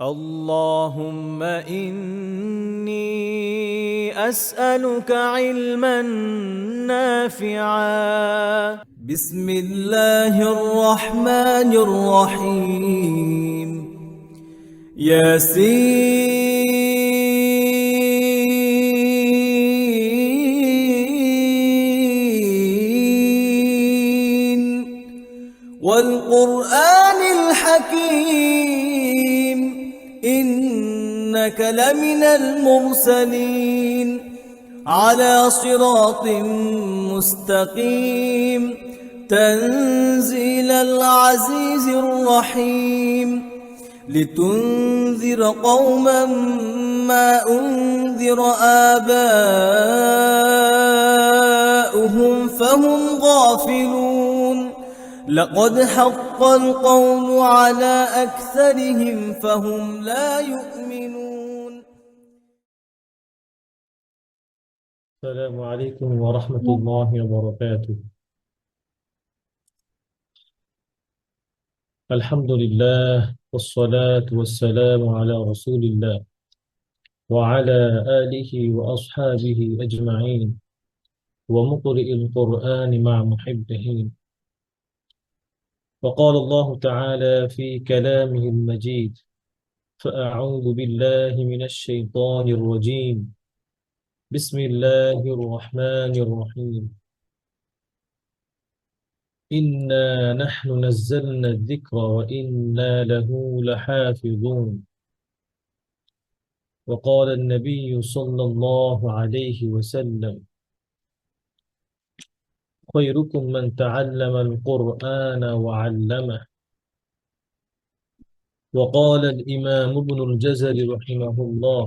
اللهم إني أسألك علما نافعا. بسم الله الرحمن الرحيم. ياسين والقرآن الحكيم إنك لمن المرسلين على صراط مستقيم تنزيل العزيز الرحيم لتنذر قوما ما أنذر آباؤهم فهم غافلون لقد حق القول على أكثرهم فهم لا يؤمنون. السلام عليكم ورحمة الله وبركاته. الحمد لله والصلاة والسلام على رسول الله وعلى آله وأصحابه أجمعين ومقرئ القرآن مع محبه. وقال الله تعالى في كلامه المجيد: فأعوذ بالله من الشيطان الرجيم. بسم الله الرحمن الرحيم. إنا نحن نزلنا الذكر وإنا له لحافظون. وقال النبي صلى الله عليه وسلم: خيركم من تعلم القرآن وعلمه. وقال الإمام ابن الجزري رحمه الله: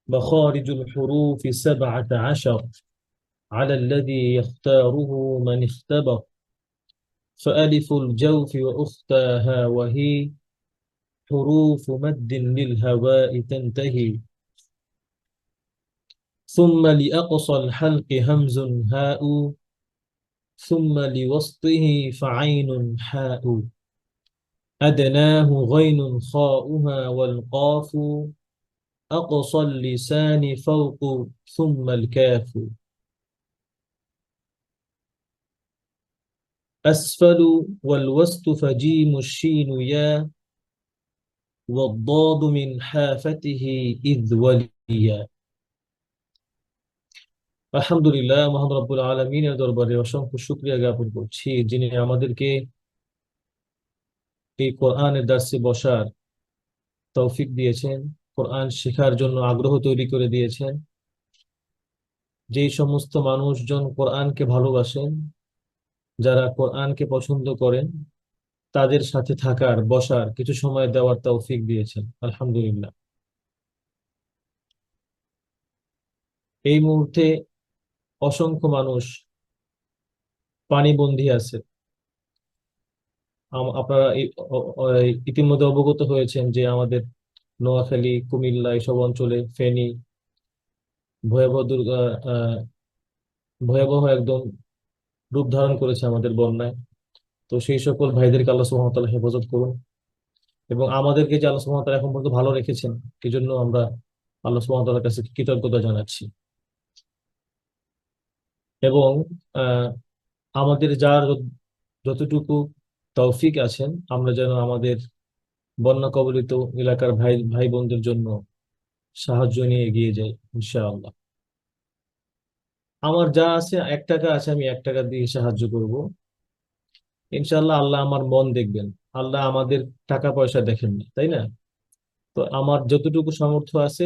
مخارج الحروف 17 على الذي يختاره من اختبر، فألف الجوف وأختاها وهي حروف مد للهواء تنتهي، ثم لأقصى الحلق همز هاء، ثم لوسطه فعين حاء، أدناه غين خاؤها والقاف، أقصى اللسان فوق ثم الكاف، أسفل والوسط فجيم الشين يا، والضاد من حافته إذ وليا। আলহামদুলিল্লাহ, মহান রব্বুল আলামিনের দরবারে অসংখ্য শুকরিয়া জ্ঞাপন করছি, যিনি আমাদেরকে এই কোরআনের দার্সে বসার তৌফিক দিয়েছেন, কোরআন শেখার জন্য আগ্রহ তৈরি করে দিয়েছেন। যেই সমস্ত মানুষজন কোরআনকে ভালোবাসেন, যারা কোরআনকে পছন্দ করেন, তাদের সাথে থাকার, বসার, কিছু সময় দেওয়ার তৌফিক দিয়েছেন, আলহামদুলিল্লাহ। এই মুহূর্তে অসংখ্য মানুষ পানিবন্দী আছে। আপনারা ইতিমধ্যে অবগত হয়েছেন যে আমাদের নোয়াখালী, কুমিল্লা এসব অঞ্চলে, ফেনী ভয়াবহ ভয়াবহ একদম রূপ ধারণ করেছে আমাদের বন্যায়। তো সেই সকল ভাইদেরকে আল্লাহ সুবহানাহু ওয়া তাআলা হেফাজত করুন, এবং আমাদেরকে যে আল্লাহ সুবহানাহু ওয়া তাআলা এখন পর্যন্ত ভালো রেখেছেন, এই জন্য আমরা আল্লাহ সুবহানাহু ওয়া তাআলার কাছে কৃতজ্ঞতা জানাচ্ছি। এবং আহ আমাদের যার যতটুকু তৌফিক আছেন, আমরা যেন আমাদের বন্যা কবলিত এলাকার ভাই ভাই বোনদের জন্য সাহায্য নিয়ে এগিয়ে যাই ইনশাআল্লাহ। আমার যা আছে, 1 টাকা আছে, আমি 1 টাকা দিয়ে সাহায্য করব ইনশাআল্লাহ। আল্লাহ আমার মন দেখবেন, আল্লাহ আমাদের টাকা পয়সা দেখেন না, তাই না? তো আমার যতটুকু সামর্থ্য আছে,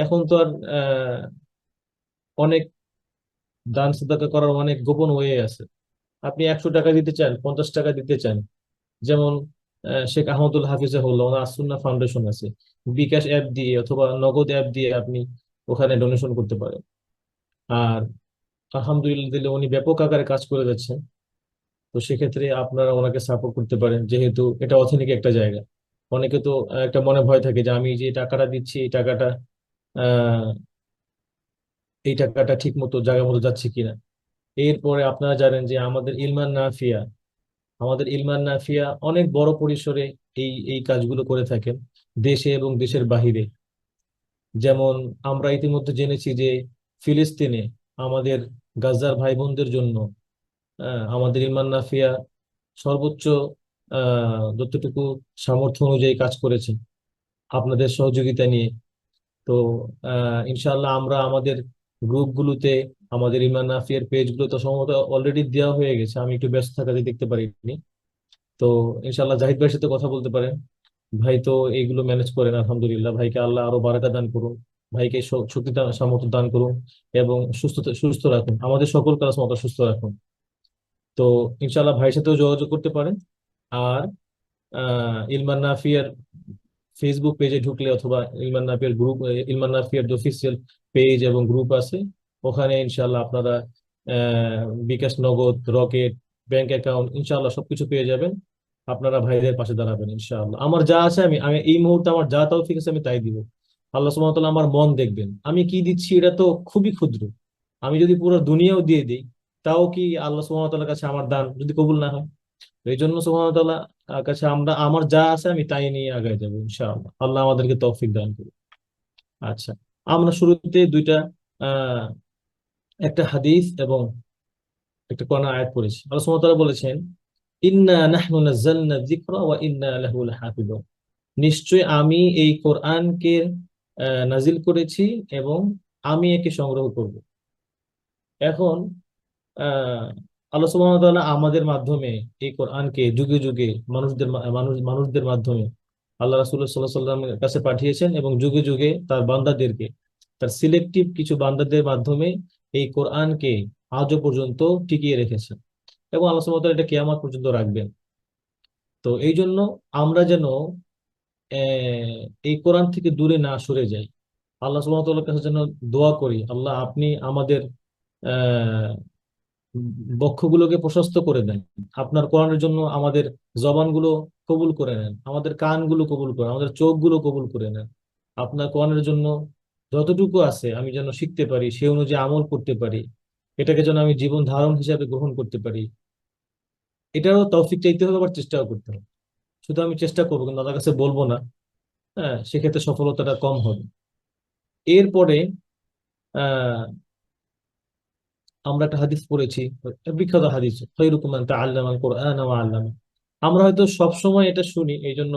এখন তো আর অনেক দান সাদাকা করার অনেক গোপন ওয়ে আছে। আপনি 100 টাকা দিতে চান, 50 টাকা দিতে চান, যেমন শেখ আহমদুল হাফিজাহুল্লাহ, ওনার আসুন্নাহ ফাউন্ডেশন আছে, বিকাশ অ্যাপ দিয়ে অথবা নগদ অ্যাপ দিয়ে আপনি ওখানে ডোনেশন করতে পারেন। আর আলহামদুলিল্লাহ দিলে উনি ব্যাপক আকারে কাজ করে যাচ্ছেন। তো সেক্ষেত্রে আপনারা ওনাকে সাপোর্ট করতে পারেন, যেহেতু এটা অথেন্টিক একটা জায়গা। অনেকে তো একটা মনে ভয় থাকে যে আমি যে টাকাটা দিচ্ছি, আহ এই টাকাটা ঠিক মতো জায়গা মতো যাচ্ছে কিনা। এরপরে আপনারা জানেন যে আমাদের ইলমান নাফিয়া অনেক বড় পরিসরে এই এই কাজগুলো করে থাকেন, দেশে এবং দেশের বাহিরে। যেমন আমরা ইতিমধ্যে জেনেছি যে ফিলিস্তিনে আমাদের গাজার ভাই বোনদের জন্য আমাদের ইলমান নাফিয়া সর্বোচ্চ যতটুকু সামর্থ্য অনুযায়ী কাজ করেছে আপনাদের সহযোগিতা নিয়ে। তো ইনশাআল্লাহ আমরা আমাদের গ্রুপগুলোতে, আমাদের ইমান নাফিয়ার পেজগুলোতে সম্ভবত অলরেডি দেওয়া হয়ে গেছে, আমি একটু ব্যস্ত থাকাতে দেখতে পারিনি। তো ইনশাআল্লাহ জাহিদ ভাইয়ের সাথে কথা বলতে পারেন, ভাই তো এইগুলো ম্যানেজ করেন আলহামদুলিল্লাহ। ভাইকে আল্লাহ আরো বারাকা দান করুন, ভাইকে শক্তি সামর্থ্য দান করুন এবং সুস্থ রাখুন, আমাদের সকল কাজ মতো সুস্থ রাখুন। তো ইনশাআল্লাহ ভাইয়ের সাথেও যোগাযোগ করতে পারেন। আর ইলমান নাফিয়ার ফেসবুক পেজে ঢুকলে অথবা ইলমান নাফিয়ার গ্রুপ, ইলমান নাফিয়ার যে অফিসিয়াল পেজ এবং গ্রুপ আছে, ওখানে ইনশাল্লাহ আপনারা বিকাশ, নগদ, রকেট, ব্যাংক অ্যাকাউন্ট ইনশাল্লাহ সবকিছু পেয়ে যাবেন। আপনারা ভাইদের পাশে দাঁড়াবেন ইনশাআল্লাহ। আমার যা আছে আমি আমি এই মুহূর্তে আমার যা তৌফিক আছে আমি তাই দিব। আল্লাহ সুবহানাহু ওয়া তাআলা আমার মন দেখবেন, আমি কি দিচ্ছি এটা তো খুবই ক্ষুদ্র। আমি যদি পুরো দুনিয়াও দিয়ে দিই, তাও কি আল্লাহ সুবহানাহু ওয়া তাআলার কাছে আমার দান যদি কবুল না হয়? তো এই জন্য সুবহানাহু ওয়া তাআলা কাছে আমরা আমার যা আছে আমি তাই নিয়ে আগায় যাবো ইনশাআল্লাহ। আল্লাহ আমাদেরকে তৌফিক দান করুন। আচ্ছা, আমরা শুরুতে দুইটা আহ একটা হাদিস এবং একটা কোরআন আয়াত পড়েছি। আল্লাহ সুবহানাহু ওয়া তাআলা বলেছেন, ইন্না নাহনু নাযালনা যিকরা ওয়া ইন্না লাহু লাহাফিজুন। নিশ্চয় আমি এই কোরআনকে নাজিল করেছি এবং আমি একে সংগ্রহ করব। এখন আহ আল্লাহ সুবহানাহু ওয়া তাআলা আমাদের মাধ্যমে এই কোরআনকে যুগে যুগে মানুষদের মাধ্যমে আল্লাহ রাসূলুল্লাহ সাল্লাল্লাহু আলাইহি সাল্লামের কাছে পাঠিয়েছেন এবং যুগে যুগে তার বান্দাদেরকে, তার সিলেক্টিভ কিছু বান্দাদের মাধ্যমে এই কোরআনকে আজও পর্যন্ত টিকিয়ে রেখেছেন এবং আল্লাহ সুবহানাহু ওয়া তাআলা এটা কিয়ামত পর্যন্ত রাখবেন। তো এই জন্য আমরা যেন এই কোরআন থেকে দূরে না সরে যাই, আল্লাহ সুবহানাহু ওয়া তাআলার কাছে যেন দোয়া করি, আল্লাহ আপনি আমাদের আহ বক্ষগুলোকে প্রশস্ত করে দেন, আপনার কোরআনের জন্য আমাদের জবানগুলো কবুল করে নেন, আমাদের কানগুলো কবুল করেন, আমাদের চোখগুলো কবুল করে নেন। আপনার কোরআনের জন্য যতটুকু আছে আমি যেন শিখতে পারি, সে অনুযায়ী আমল করতে পারি, এটাকে যেন আমি জীবন ধারণ হিসাবে গ্রহণ করতে পারি। এটারও তৌফিক চাইতে হবে, আবার চেষ্টাও করতে হবে। শুধু আমি চেষ্টা করবো কিন্তু আল্লাহর কাছে বলবো না, হ্যাঁ, সেক্ষেত্রে সফলতাটা কম হবে। এরপরে আহ আমরা একটা হাদিস পড়েছি, বিখ্যাত হাদিস, খায়রুকুম মান তাআল্লামাল কুরআন ওয়া আল্লামা। আমরা হয়তো সব সময় এটা শুনি, এই জন্য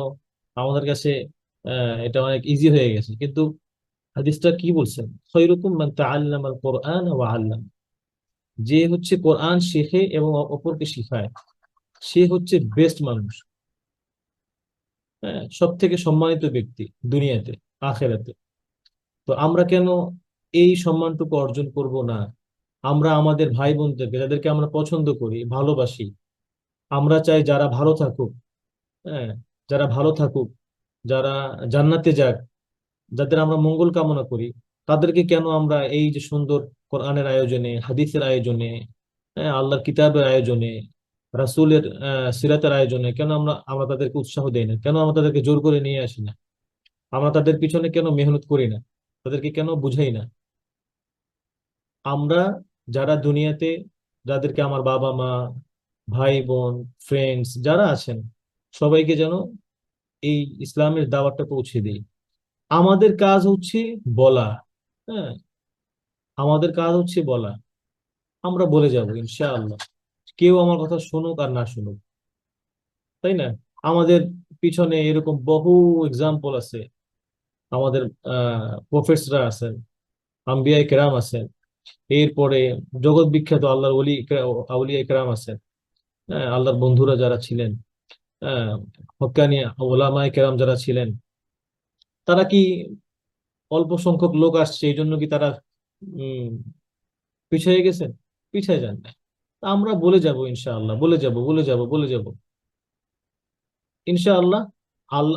আমাদের কাছে এটা অনেক ইজি হয়ে গেছে, কিন্তু হাদিসটা কি বলছেন? খায়রুকুম মান তাআল্লামাল কুরআন ওয়া আল্লামা। যে হচ্ছে কোরআন শেখে এবং অপরকে শিখায়, সে হচ্ছে বেস্ট মানুষ, হ্যাঁ, সব থেকে সম্মানিত ব্যক্তি দুনিয়াতে, আখেরাতে। তো আমরা কেন এই সম্মানটুকু অর্জন করব না? আমরা আমাদের ভাই বোনদেরকে, যাদেরকে আমরা পছন্দ করি, ভালোবাসি, আমরা চাই যারা ভালো থাকুক, হ্যাঁ, যারা ভালো থাকুক, যারা জান্নাতে যাক, যাদের আমরা মঙ্গল কামনা করি, তাদেরকে কেন আমরা এই যে সুন্দর কোরআনের আয়োজনে, হাদিসের আয়োজনে, হ্যাঁ, আল্লাহর কিতাবের আয়োজনে, রাসূলের সিরাতের আয়োজনে কেন আমরা আমরা তাদেরকে উৎসাহ দেই না? কেন আমরা তাদেরকে জোর করে নিয়ে আসি না? আমরা তাদের পিছনে কেন মেহনত করি না? তাদেরকে কেন বুঝাই না? আমরা যারা দুনিয়াতে, যাদেরকে আমার বাবা মা, ভাই বোন, ফ্রেন্ডস যারা আছেন, সবাইকে যেন এই ইসলামের দাওয়াতটা পৌঁছে দিই। আমাদের কাজ হচ্ছে বলা, হ্যাঁ, আমাদের কাজ হচ্ছে বলা। আমরা বলে যাব ইনশাআল্লাহ, কেউ আমার কথা শুনুক আর না শুনুক, তাই না? আমাদের পিছনে এরকম বহু এক্সাম্পল আছে, আমাদের প্রফেসররা আছেন, আম্বিয়া কেরাম আছেন, এরপরে জগৎ বিখ্যাত আল্লাহর আউলিয়া কেরাম আছেন, হ্যাঁ, আল্লাহর বন্ধুরা যারা ছিলেন, হ্যাঁ, হক্কানি ওলামায়ে কেরাম যারা ছিলেন, তারা কি অল্প সংখ্যক লোক আসছে এই জন্য কি তারা উম পিছিয়ে গেছেন? পিছিয়ে যান না। আমরা বলে যাব ইনশাআল্লাহ, বলে যাব ইনশাআল্লাহ।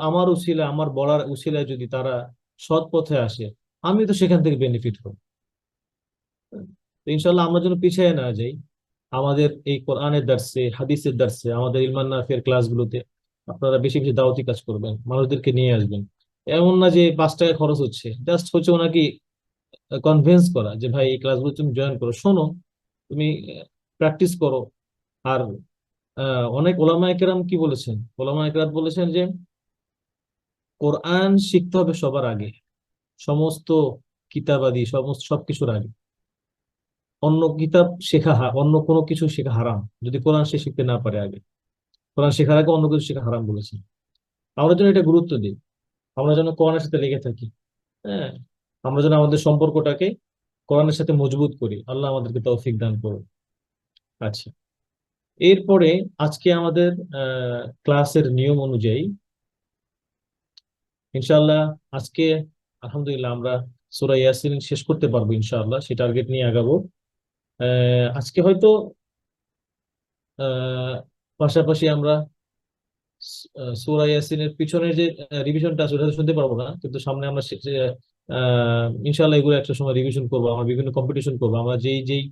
আমার উসিলা, আমার বলার উসিলায় যদি তারা সৎ পথে আসে, আমি তো সেখান থেকে বেনিফিট হব। তো ইনশাআল্লাহ আমরা যেন পিছিয়ে না যাই। আমাদের এই কোরআনের দার্সে, হাদিসের দার্সে, আমাদের ইলমান নাফিয়ার ক্লাসগুলোতে আপনারা বেশি বেশি দাওয়াতি কাজ করবেন, মানুষদেরকে নিয়ে আসবেন। এমন না যে 5 টাকা খরচ হচ্ছে, জাস্ট হচ্ছে ওনাকে কনভিন্স করা যে ভাই এই ক্লাসগুলো তুমি জয়েন করো, শোনো, তুমি প্র্যাকটিস করো। আর অনেক ওলামায়ে কেরাম কি বলেছেন, ওলামায়ে কেরাম বলেছেন যে কোরআন শিখতে হবে সবার আগে, সমস্ত কিতাবাদি সমস্ত সবকিছুর আগে। অন্য কিতাব শেখা অন্য কোনো কিছু শেখা হারাম যদি কোরআন সে শিখতে না পারে আগে। কোরআন শেখার আগে অন্য কিছু শেখা হারাম বলেছেন। আমরা যেন এটা গুরুত্ব দিই, আমরা যেন কোরআনের সাথে লেগে থাকি। হ্যাঁ, আমরা যেন আমাদের সম্পর্কটাকে কোরআনের সাথে মজবুত করি। আল্লাহ আমাদেরকে তৌফিক দান করুন। আচ্ছা, এরপরে আজকে আমাদের ক্লাসের নিয়ম অনুযায়ী ইনশাআল্লাহ আজকে আলহামদুলিল্লাহ আমরা সূরা ইয়াসিন শেষ করতে পারবো ইনশাআল্লাহ, সেই টার্গেট নিয়ে আগাবো। আজকে হয়তো আহ পাশাপাশি আমরা সূরা ইয়াসিনের পিছনের যে রিভিশনটা আছে ওটা তো শুনতে পারবো না, কিন্তু সামনে আমরা ইনশাআল্লাহ এগুলো একটা সময় রিভিশন করবো, আমরা বিভিন্ন কম্পিটিশন করবো। আমরা যেই যেই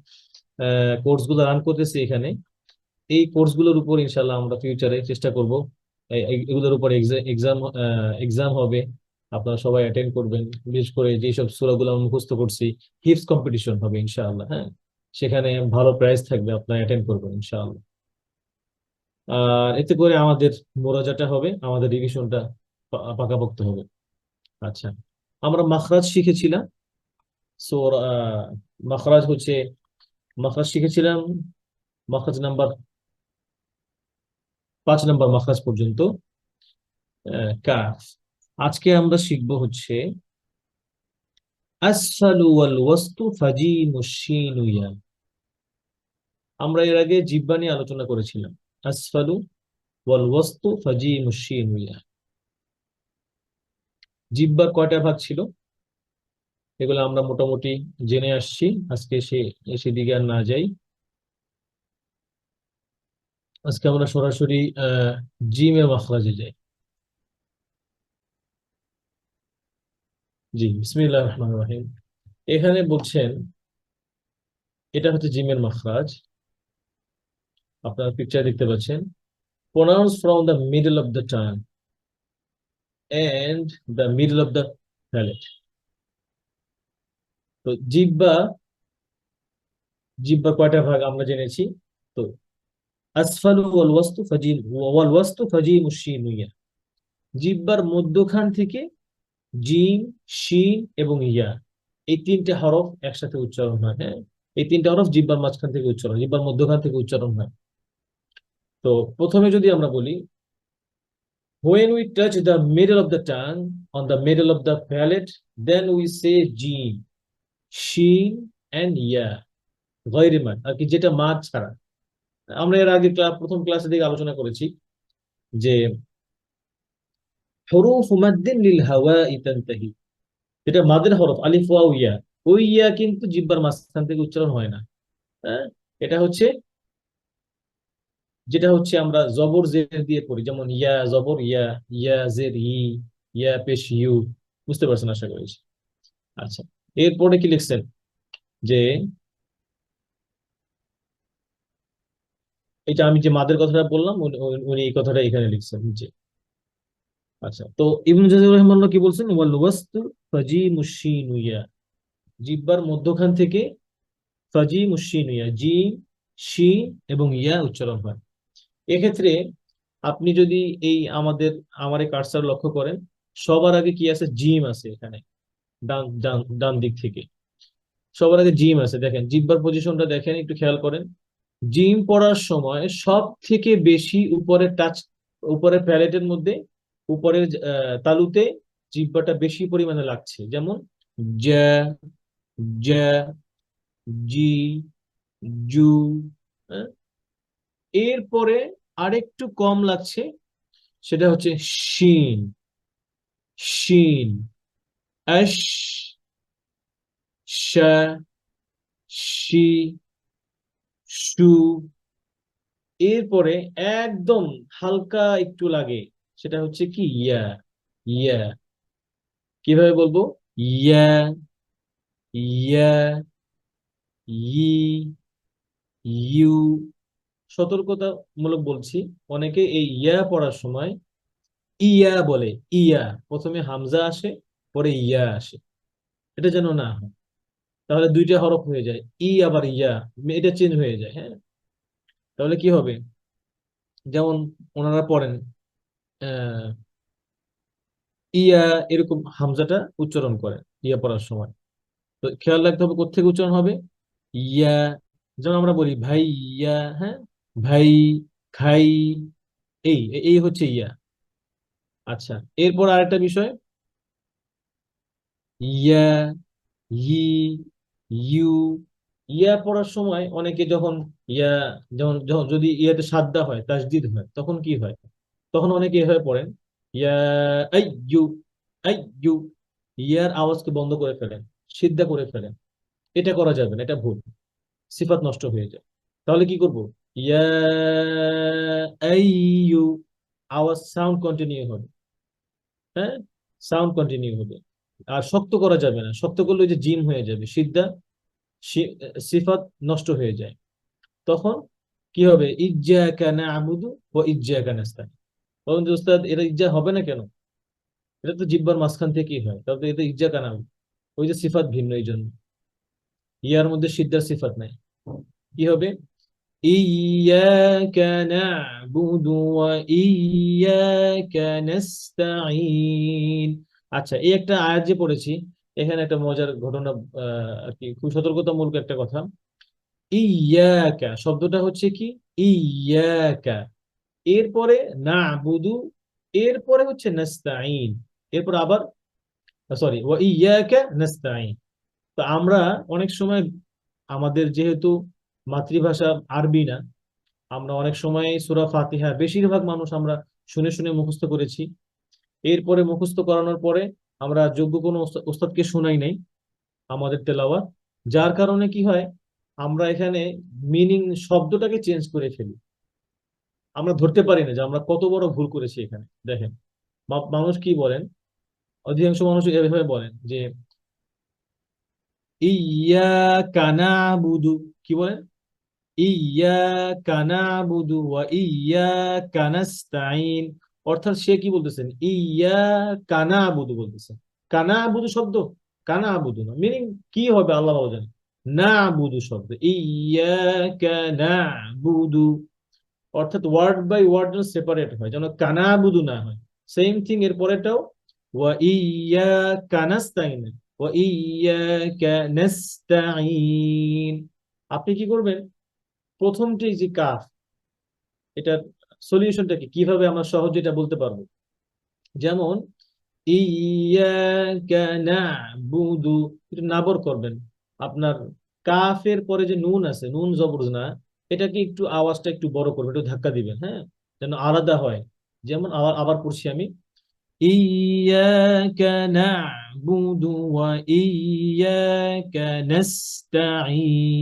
কোর্স গুলো রান করতেছি এখানে, এই কোর্স গুলোর উপর ইনশাআল্লাহ আমরা ফিউচারে চেষ্টা করব, এগুলোর উপর এক্সাম এক্সাম হবে, আপনারা সবাই অ্যাটেন্ড করবেন। বিশেষ করে যেসব সূরাগুলো আমরা মুখস্থ করছি, হিফজ কম্পিটিশন হবে ইনশাআল্লাহ। হ্যাঁ, সেখানে ভালো প্রাইজ থাকবে, আপনারা অ্যাটেন্ড করবেন ইনশাআল্লাহ। আর এতে করে আমাদের মোরাজাটা হবে, আমাদের রিভিশনটা পাকাপোক্ত হবে। আচ্ছা, আমরা মাখরাজ শিখেছিলাম। সো মাখরাজ হচ্ছে, মাখরাজ শিখেছিলাম মাখরাজ নাম্বার 5 নম্বর মাখরাজ পর্যন্ত, কাফ। আজকে আমরা শিখবো হচ্ছে আসফালু ওয়াল ওয়াসতু ফাজিমু শিনু ইয়া। আমরা এর আগে জিহ্বা নিয়ে আলোচনা করেছিলাম। আসফালু ওয়াল ওয়াসতু ফাজিমু শিনু ইয়া। জিহ্বার কয়টা ভাগ ছিল এগুলো আমরা মোটামুটি জেনে আসছি। আজকে সেদিকে আর না যাই। আজকে আমরা সরাসরি জিমের মাখরাজে যাই। জি, বিসমিল্লাহির রহমানির রহিম। এখানে বলছেন এটা হচ্ছে জিমের মাখরাজ, আপনারা পিকচার দেখতে পাচ্ছেন। Pronounce from the middle of the tongue and the middle of the palate. তো জিহ্বা, জিহ্বার কয়টা ভাগ আমরা জেনেছি। তো আসফালু ওয়াল ওয়াসতু ফাজিমু শিনু ইয়া। জিহ্বার মধ্যখান থেকে জিম, শিন এবং ইয়া, এই 3টে হরফ একসাথে উচ্চারণ হয়। হ্যাঁ, এই 3টে হরফ জিহ্বার মাঝখান থেকে উচ্চারণ, জিহ্বার মধ্যখান থেকে উচ্চারণ হয়। তো প্রথমে যদি আমরা বলি, when we touch the middle of the tongue on the middle of the palate, then we say jim, shin and ya, গয়রে মাদ আর কি, যেটা মাদ ছাড়া। আমরা এর আগে প্রথম ক্লাসে দিকে আলোচনা করেছি যে হুরুফ মাদ্দিন লিল হাওয়াই তানতাহি, যেটা মাদের হরফ আলিফ ওয়াও ইয়া, ওই ইয়া কিন্তু জিহ্বার মাঝখান থেকে উচ্চারণ হয় না। হ্যাঁ, এটা হচ্ছে যেটা হচ্ছে আমরা জবর জের দিয়ে পড়ি, যেমন ইয়া জবর ইয়া, ইয়া জের ই, ইয়া পেশ ইউ। বুঝতে পারছেন আশা করি। আচ্ছা, এরপরে কি লিখছেন যে এটা আমি যে মাদের কথাটা বললাম, উনি এই কথাটা এখানে লিখছেন নিচে। আচ্ছা, তো ইবনু জাযর রাহিমাহুল্লাহ কি বলছেন, ওয়াল ওয়াসতু ফাজিমুশ শিনু ইয়া। জিহ্বার মধ্যখান থেকে ফাজিমুশ শিনু ইয়া, জিম, শিন এবং ইয়া উচ্চারণ হয়। এক্ষেত্রে আপনি যদি আমার এই কার্সর লক্ষ্য করেন, সবার আগে কি আছে, জিম আছে এখানে, ডান ডান ডান দিক থেকে সবার আগে জিম আছে। দেখেন জিহ্বার পজিশনটা, দেখেন একটু খেয়াল করেন। জিম পড়ার সময় সব থেকে বেশি উপরের প্যালেটের মধ্যে, উপরের তালুতে জিহ্বাটা বেশি পরিমাণে লাগছে। যেমন জ্যা, জ্যা, জি, জু। হ্যাঁ? এরপরে আরেকটু কম লাগছে, সেটা হচ্ছে শিন, শিন, আশ, শা, শি, শু। এরপরে একদম হালকা একটু লাগে, সেটা হচ্ছে কি ইয়া, ইয়া। কিভাবে বলবো, ইয়া, ইয়া, ই, ইউ। সতর্কতামূলক বলছি, অনেকে এই ইয়া পড়ার সময় ইয়া বলে, ইয়া প্রথমে হামজা আসে পরে ইয়া আসে, এটা যেন না হয়। তাহলে দুইটা হরফ হয়ে যায়, ই আবার ইয়া, এটা চেঞ্জ হয়ে যায়। হ্যাঁ, তাহলে কি হবে, যেমন ওনারা পড়েন আহ ইয়া, এরকম হামজাটা উচ্চারণ করেন ইয়া পড়ার সময়। তো খেয়াল রাখতে হবে কোত্থেকে উচ্চারণ হবে, ইয়া। যেমন আমরা বলি ভাই ইয়া, হ্যাঁ, ভাই, খাই, এই এই হচ্ছে ইয়া। আচ্ছা, এরপর আরেকটা বিষয়, ইয়া, ই, ইউ। ইয়া পড়ার সময় অনেকে যখন ইয়া, যেমন যদি ইয়াতে সাদ্দা হয়, তাসদিদ হয়, তখন কি হয়, তখন অনেকে এভাবে পড়েন, ইয়া, আই, ইউ, আই, ইউ। ইয়ার আওয়াজকে বন্ধ করে ফেলেন, সিদ্ধা করে ফেলেন। এটা করা যাবে না, এটা ভুল, সিফাত নষ্ট হয়ে যায়। তাহলে কি করব, ইয়া, আই, ইউ, আওয়াজ সাউন্ড কন্টিনিউ হবে। হ্যাঁ, সাউন্ড কন্টিনিউ হবে। আর শক্ত করা যাবে না, শক্ত করলে ওই যে জিম হয়ে যাবে, সিদ্ধা, সিফাত নষ্ট হয়ে যায়। তখন কি হবে, ইজ্জাকা না'বুদু ওয়া ইজ্জাকা নাস্তাইন। বলুন যে উস্তাদ, এটা ইজ্জা হবে না কেন? এটা তো জিহ্বার মাঝখান থেকেই হয়, তাহলে এটা ইজ্জাকা না'বুদু, ওই যে সিফাত ভিন্ন, এই জন্য ইয়ার মধ্যে সিদ্ধার সিফাত নাই। কি হবে, ইয়াকা না'বুদু ওয়া ইয়াকা নাস্তাইন। আচ্ছা, এই একটা আয়াত যে পড়েছি, এখানে একটা মজার ঘটনা, আর কি খুব সতর্কতামূলক একটা কথা। ইয়াকা শব্দটা হচ্ছে কি, ইয়াকা, এরপরে না'বুদু, এরপরে হচ্ছে নাস্তাইন, এরপর আবার, সরি, ওয়া ইয়াকা নাস্তাইন। তো আমরা অনেক সময়, আমাদের যেহেতু মাতৃভাষা আরবি না, আমরা অনেক সময় সূরা ফাতিহা বেশিরভাগ মানুষ আমরা শুনে শুনে মুখস্থ করেছি। এরপরে মুখস্থ করানোর পরে আমরা যোগ্য কোনো ওস্তাদকে শোনাই নাই আমাদের তেলাওয়াত, যার কারণে কি হয়, আমরা এখানে মিনিং, শব্দটাকে চেঞ্জ করে ফেলি। আমরা ধরতে পারি না যে আমরা কত বড় ভুল করেছি এখানে। দেখেন, মানুষ কি বলেন, অধিকাংশ মানুষ এভাবে বলেন যে ইয়াকা না'বুদু, কি বলেন, ইয়াকা না'বুদু ওয়া ইয়াকা নাস্তাইন। অর্থাৎ সে কি বলতেছেন, ইয়াকা না'বুদু বলতেছেন, কানাবুদু শব্দ, কানাবুদু না, মিনিং কি হবে আল্লাহ ভালো জানেন। না'বুদু শব্দ, ইয়াকা না'বুদু, অর্থাৎ ওয়ার্ড বাই ওয়ার্ড যেন সেপারেট হয়, যেন কানাবুদু না হয়। সেম থিং এর পরেরটাও, ওয়া ইয়াকা নাস্তাইন, ওয়া ইয়াকা নাস্তাইন। আপনি কি করবেন, প্রথমটি যে কাফ, এটার সলিউশনটা কি, কিভাবে আমরা সহজে এটা বলতে পারবো। যেমন ইয়াকা না'বুদু, এটা নাবর করবেন। আপনার কাফের পরে যে নুন আছে, নুন জবর না, এটাকে একটু আওয়াজটা একটু বড় করবেন, একটু ধাক্কা দিবেন, হ্যাঁ, যেন আলাদা হয়। যেমন আবার আবার পড়ছি আমি, ইয়াকা না'বুদু ওয়া ইয়াকা নাস্তাঈন,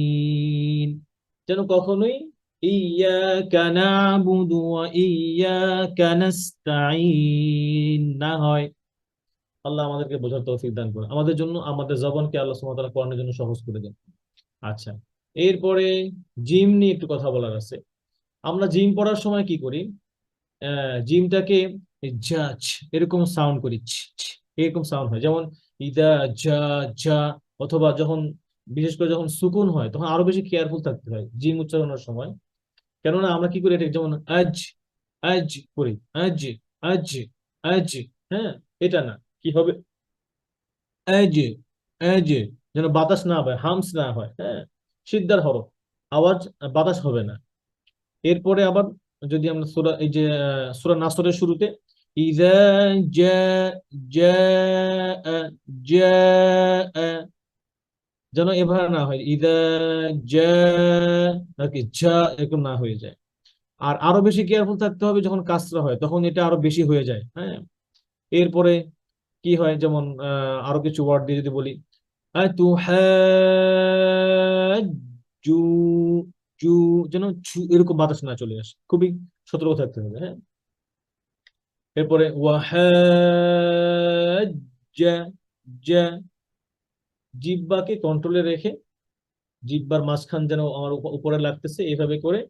যেন কখনোই ইয়াকা না'বুদু ওয়া ইয়াকা নাস্তাঈন না হয়। আল্লাহ আমাদেরকে বোঝার তৌফিক দান করুন, আমাদের জন্য আমাদের জবানকে আল্লাহ সুবহানাহু ওয়া তাআলা কোরআনের জন্য সহজ করে দেন। আচ্ছা, এরপরে জিম নিয়ে একটু কথা বলার আছে। আমরা জিম পড়ার সময় কি করি, জিমটাকে জাজ, এরকম সাউন্ড করি, ছ, ছ, এরকম সাউন্ড হয়। যেমন ইদা, জা, জা, অথবা যখন, বিশেষ করে যখন সুকুন হয়, তখন আরো বেশি কেয়ারফুল থাকতে হয় জিম উচ্চারণের সময়। কেননা আমরা কি করি, এটা যেমন আজ, আজ করি, আজ, আজ, আজ, হ্যাঁ, এটা না, কি হবে, আজ, আজ, যেন বাতাস না হয়, হামস না হয়, হ্যাঁ, সিদ্ধার হরফ, আওয়াজ, বাতাস হবে না। এরপরে আবার যদি আমরা সূরা, এই যে সূরা নাসরের শুরুতে, ইযা জা, জা, জা, যেন এভাবে না হয়, ইযা জা, নাকি যা, এরকম না হয়ে যায়। আর আরো বেশি কেয়ারফুল থাকতে হবে যখন কাসরা হয়, তখন এটা আরো বেশি হয়ে যায়। হ্যাঁ, এরপরে কি হয়, যেমন আরো কিছু ওয়ার্ড দিয়ে যদি বলি, আতুহাজ্জু, জু, যেন এরকম বাতাস না চলে আসে, খুবই সতর্ক থাকতে হবে। হ্যাঁ, এরপরে ওয়াহাজ্জা, জা, জিহ্বাকে কন্ট্রোলে রেখে, জিহ্বার মাঝখান যেন আমার উপরে লাগতেছে, এইভাবে করে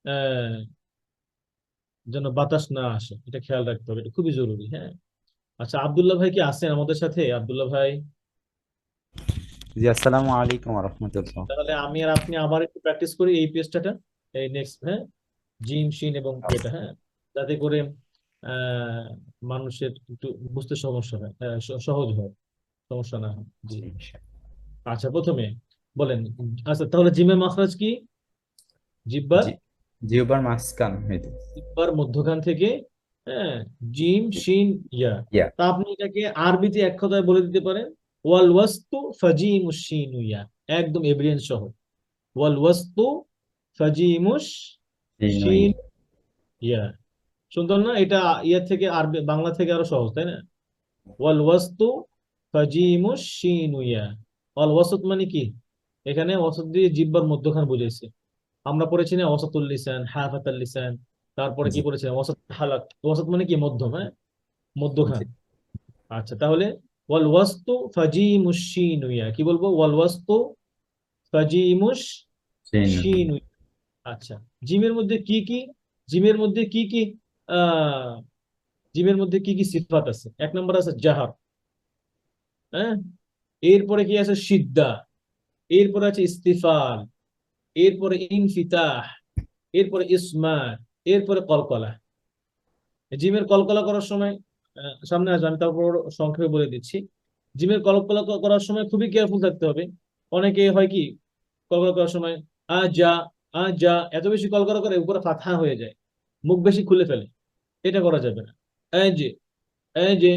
আহ যেন বাতাস না আসে, এটা খেয়াল রাখতে হবে, এটা খুবই জরুরি। হ্যাঁ, আচ্ছা, আব্দুল্লাহ ভাই কি আছেন আমাদের সাথে, আব্দুল্লাহ ভাই? জি, আসসালামু আলাইকুম রহমতুল্লাহ। তাহলে আমি আর আপনি আবার একটু প্র্যাকটিস করি এই পেজটা, এই নেক্সট, হ্যাঁ, জিম শিন এবং এটা, হ্যাঁ, যাতে করে আহ মানুষের একটু বুঝতে সমস্যা হয়, সহজ হয়, সমস্যা না হয়। জি। জি, আচ্ছা, প্রথমে বলেন। আচ্ছা, তাহলে জিমের মাখরাজ কি? জিব্বার, জি, জিহ্বার মাঝখান হইতে। জিব্বার মধ্যখান থেকে, হ্যাঁ, জিম শিন ইয়া। ইয়া। তা আপনি এটাকে আরবিতে এক কথায় বলে দিতে পারেন, ওয়াল ওয়াস্তু ফাজিমুশ শিন ইয়া, একদম এভিডেন্স সহ। ওয়াল ওয়াস্তু ফাজিমুশ জি, নই। শিন ইয়া। সুন্দর না এটা? ইয়া থেকে আরবি বাংলা থেকে আরো সহজ, তাই না? ওয়াল ওয়াস্তু ফাজিমুশ শিন ইয়া। ওয়াল ওয়াসত মানে কি? এখানে ওয়াসত দিয়ে জিহ্বার মধ্যখান বুঝাইছে। আমরা পড়েছি না ওয়াসাতুল লিসান, হাফাতাল লিসান, তারপরে কি জি, পড়েছিলাম ওয়াসাত হালাক। ওয়াসাত মানে কি? মধ্যম, হ্যাঁ, জি, মধ্যখান। আচ্ছা, তাহলে ওয়াল ওয়াস্তু ফাজিমুশ শিন ইয়া, কি বলবো? ওয়াল ওয়াস্তু ফাজিমুশ জি, নই। শিন। আচ্ছা, জিমের মধ্যে কি কি, জিমের মধ্যে কি কি আহ জিমের মধ্যে কি কি সিফাত আছে? এক নম্বর আছে জাহার, হ্যাঁ, এরপরে কি আছে? সিদ্দা, এরপরে আছে ইস্তিফাল, এরপরে ইনফিতাহ, এরপরে ইসমাত, এরপরে কলকলা। জিমের কলকলা করার সময় সামনে আসবে, আমি তারপর সংক্ষেপে বলে দিচ্ছি। জিমের কলকলা করার সময় খুবই কেয়ারফুল থাকতে হবে। অনেকে হয় কি, কলকলা করার সময় আ যা, আ যা, এত বেশি কলকলা করে উপরে ফাতহা হয়ে যায়, মুখ বেশি খুলে ফেলে। এটা করা যাবে না। এই যে, এই যে,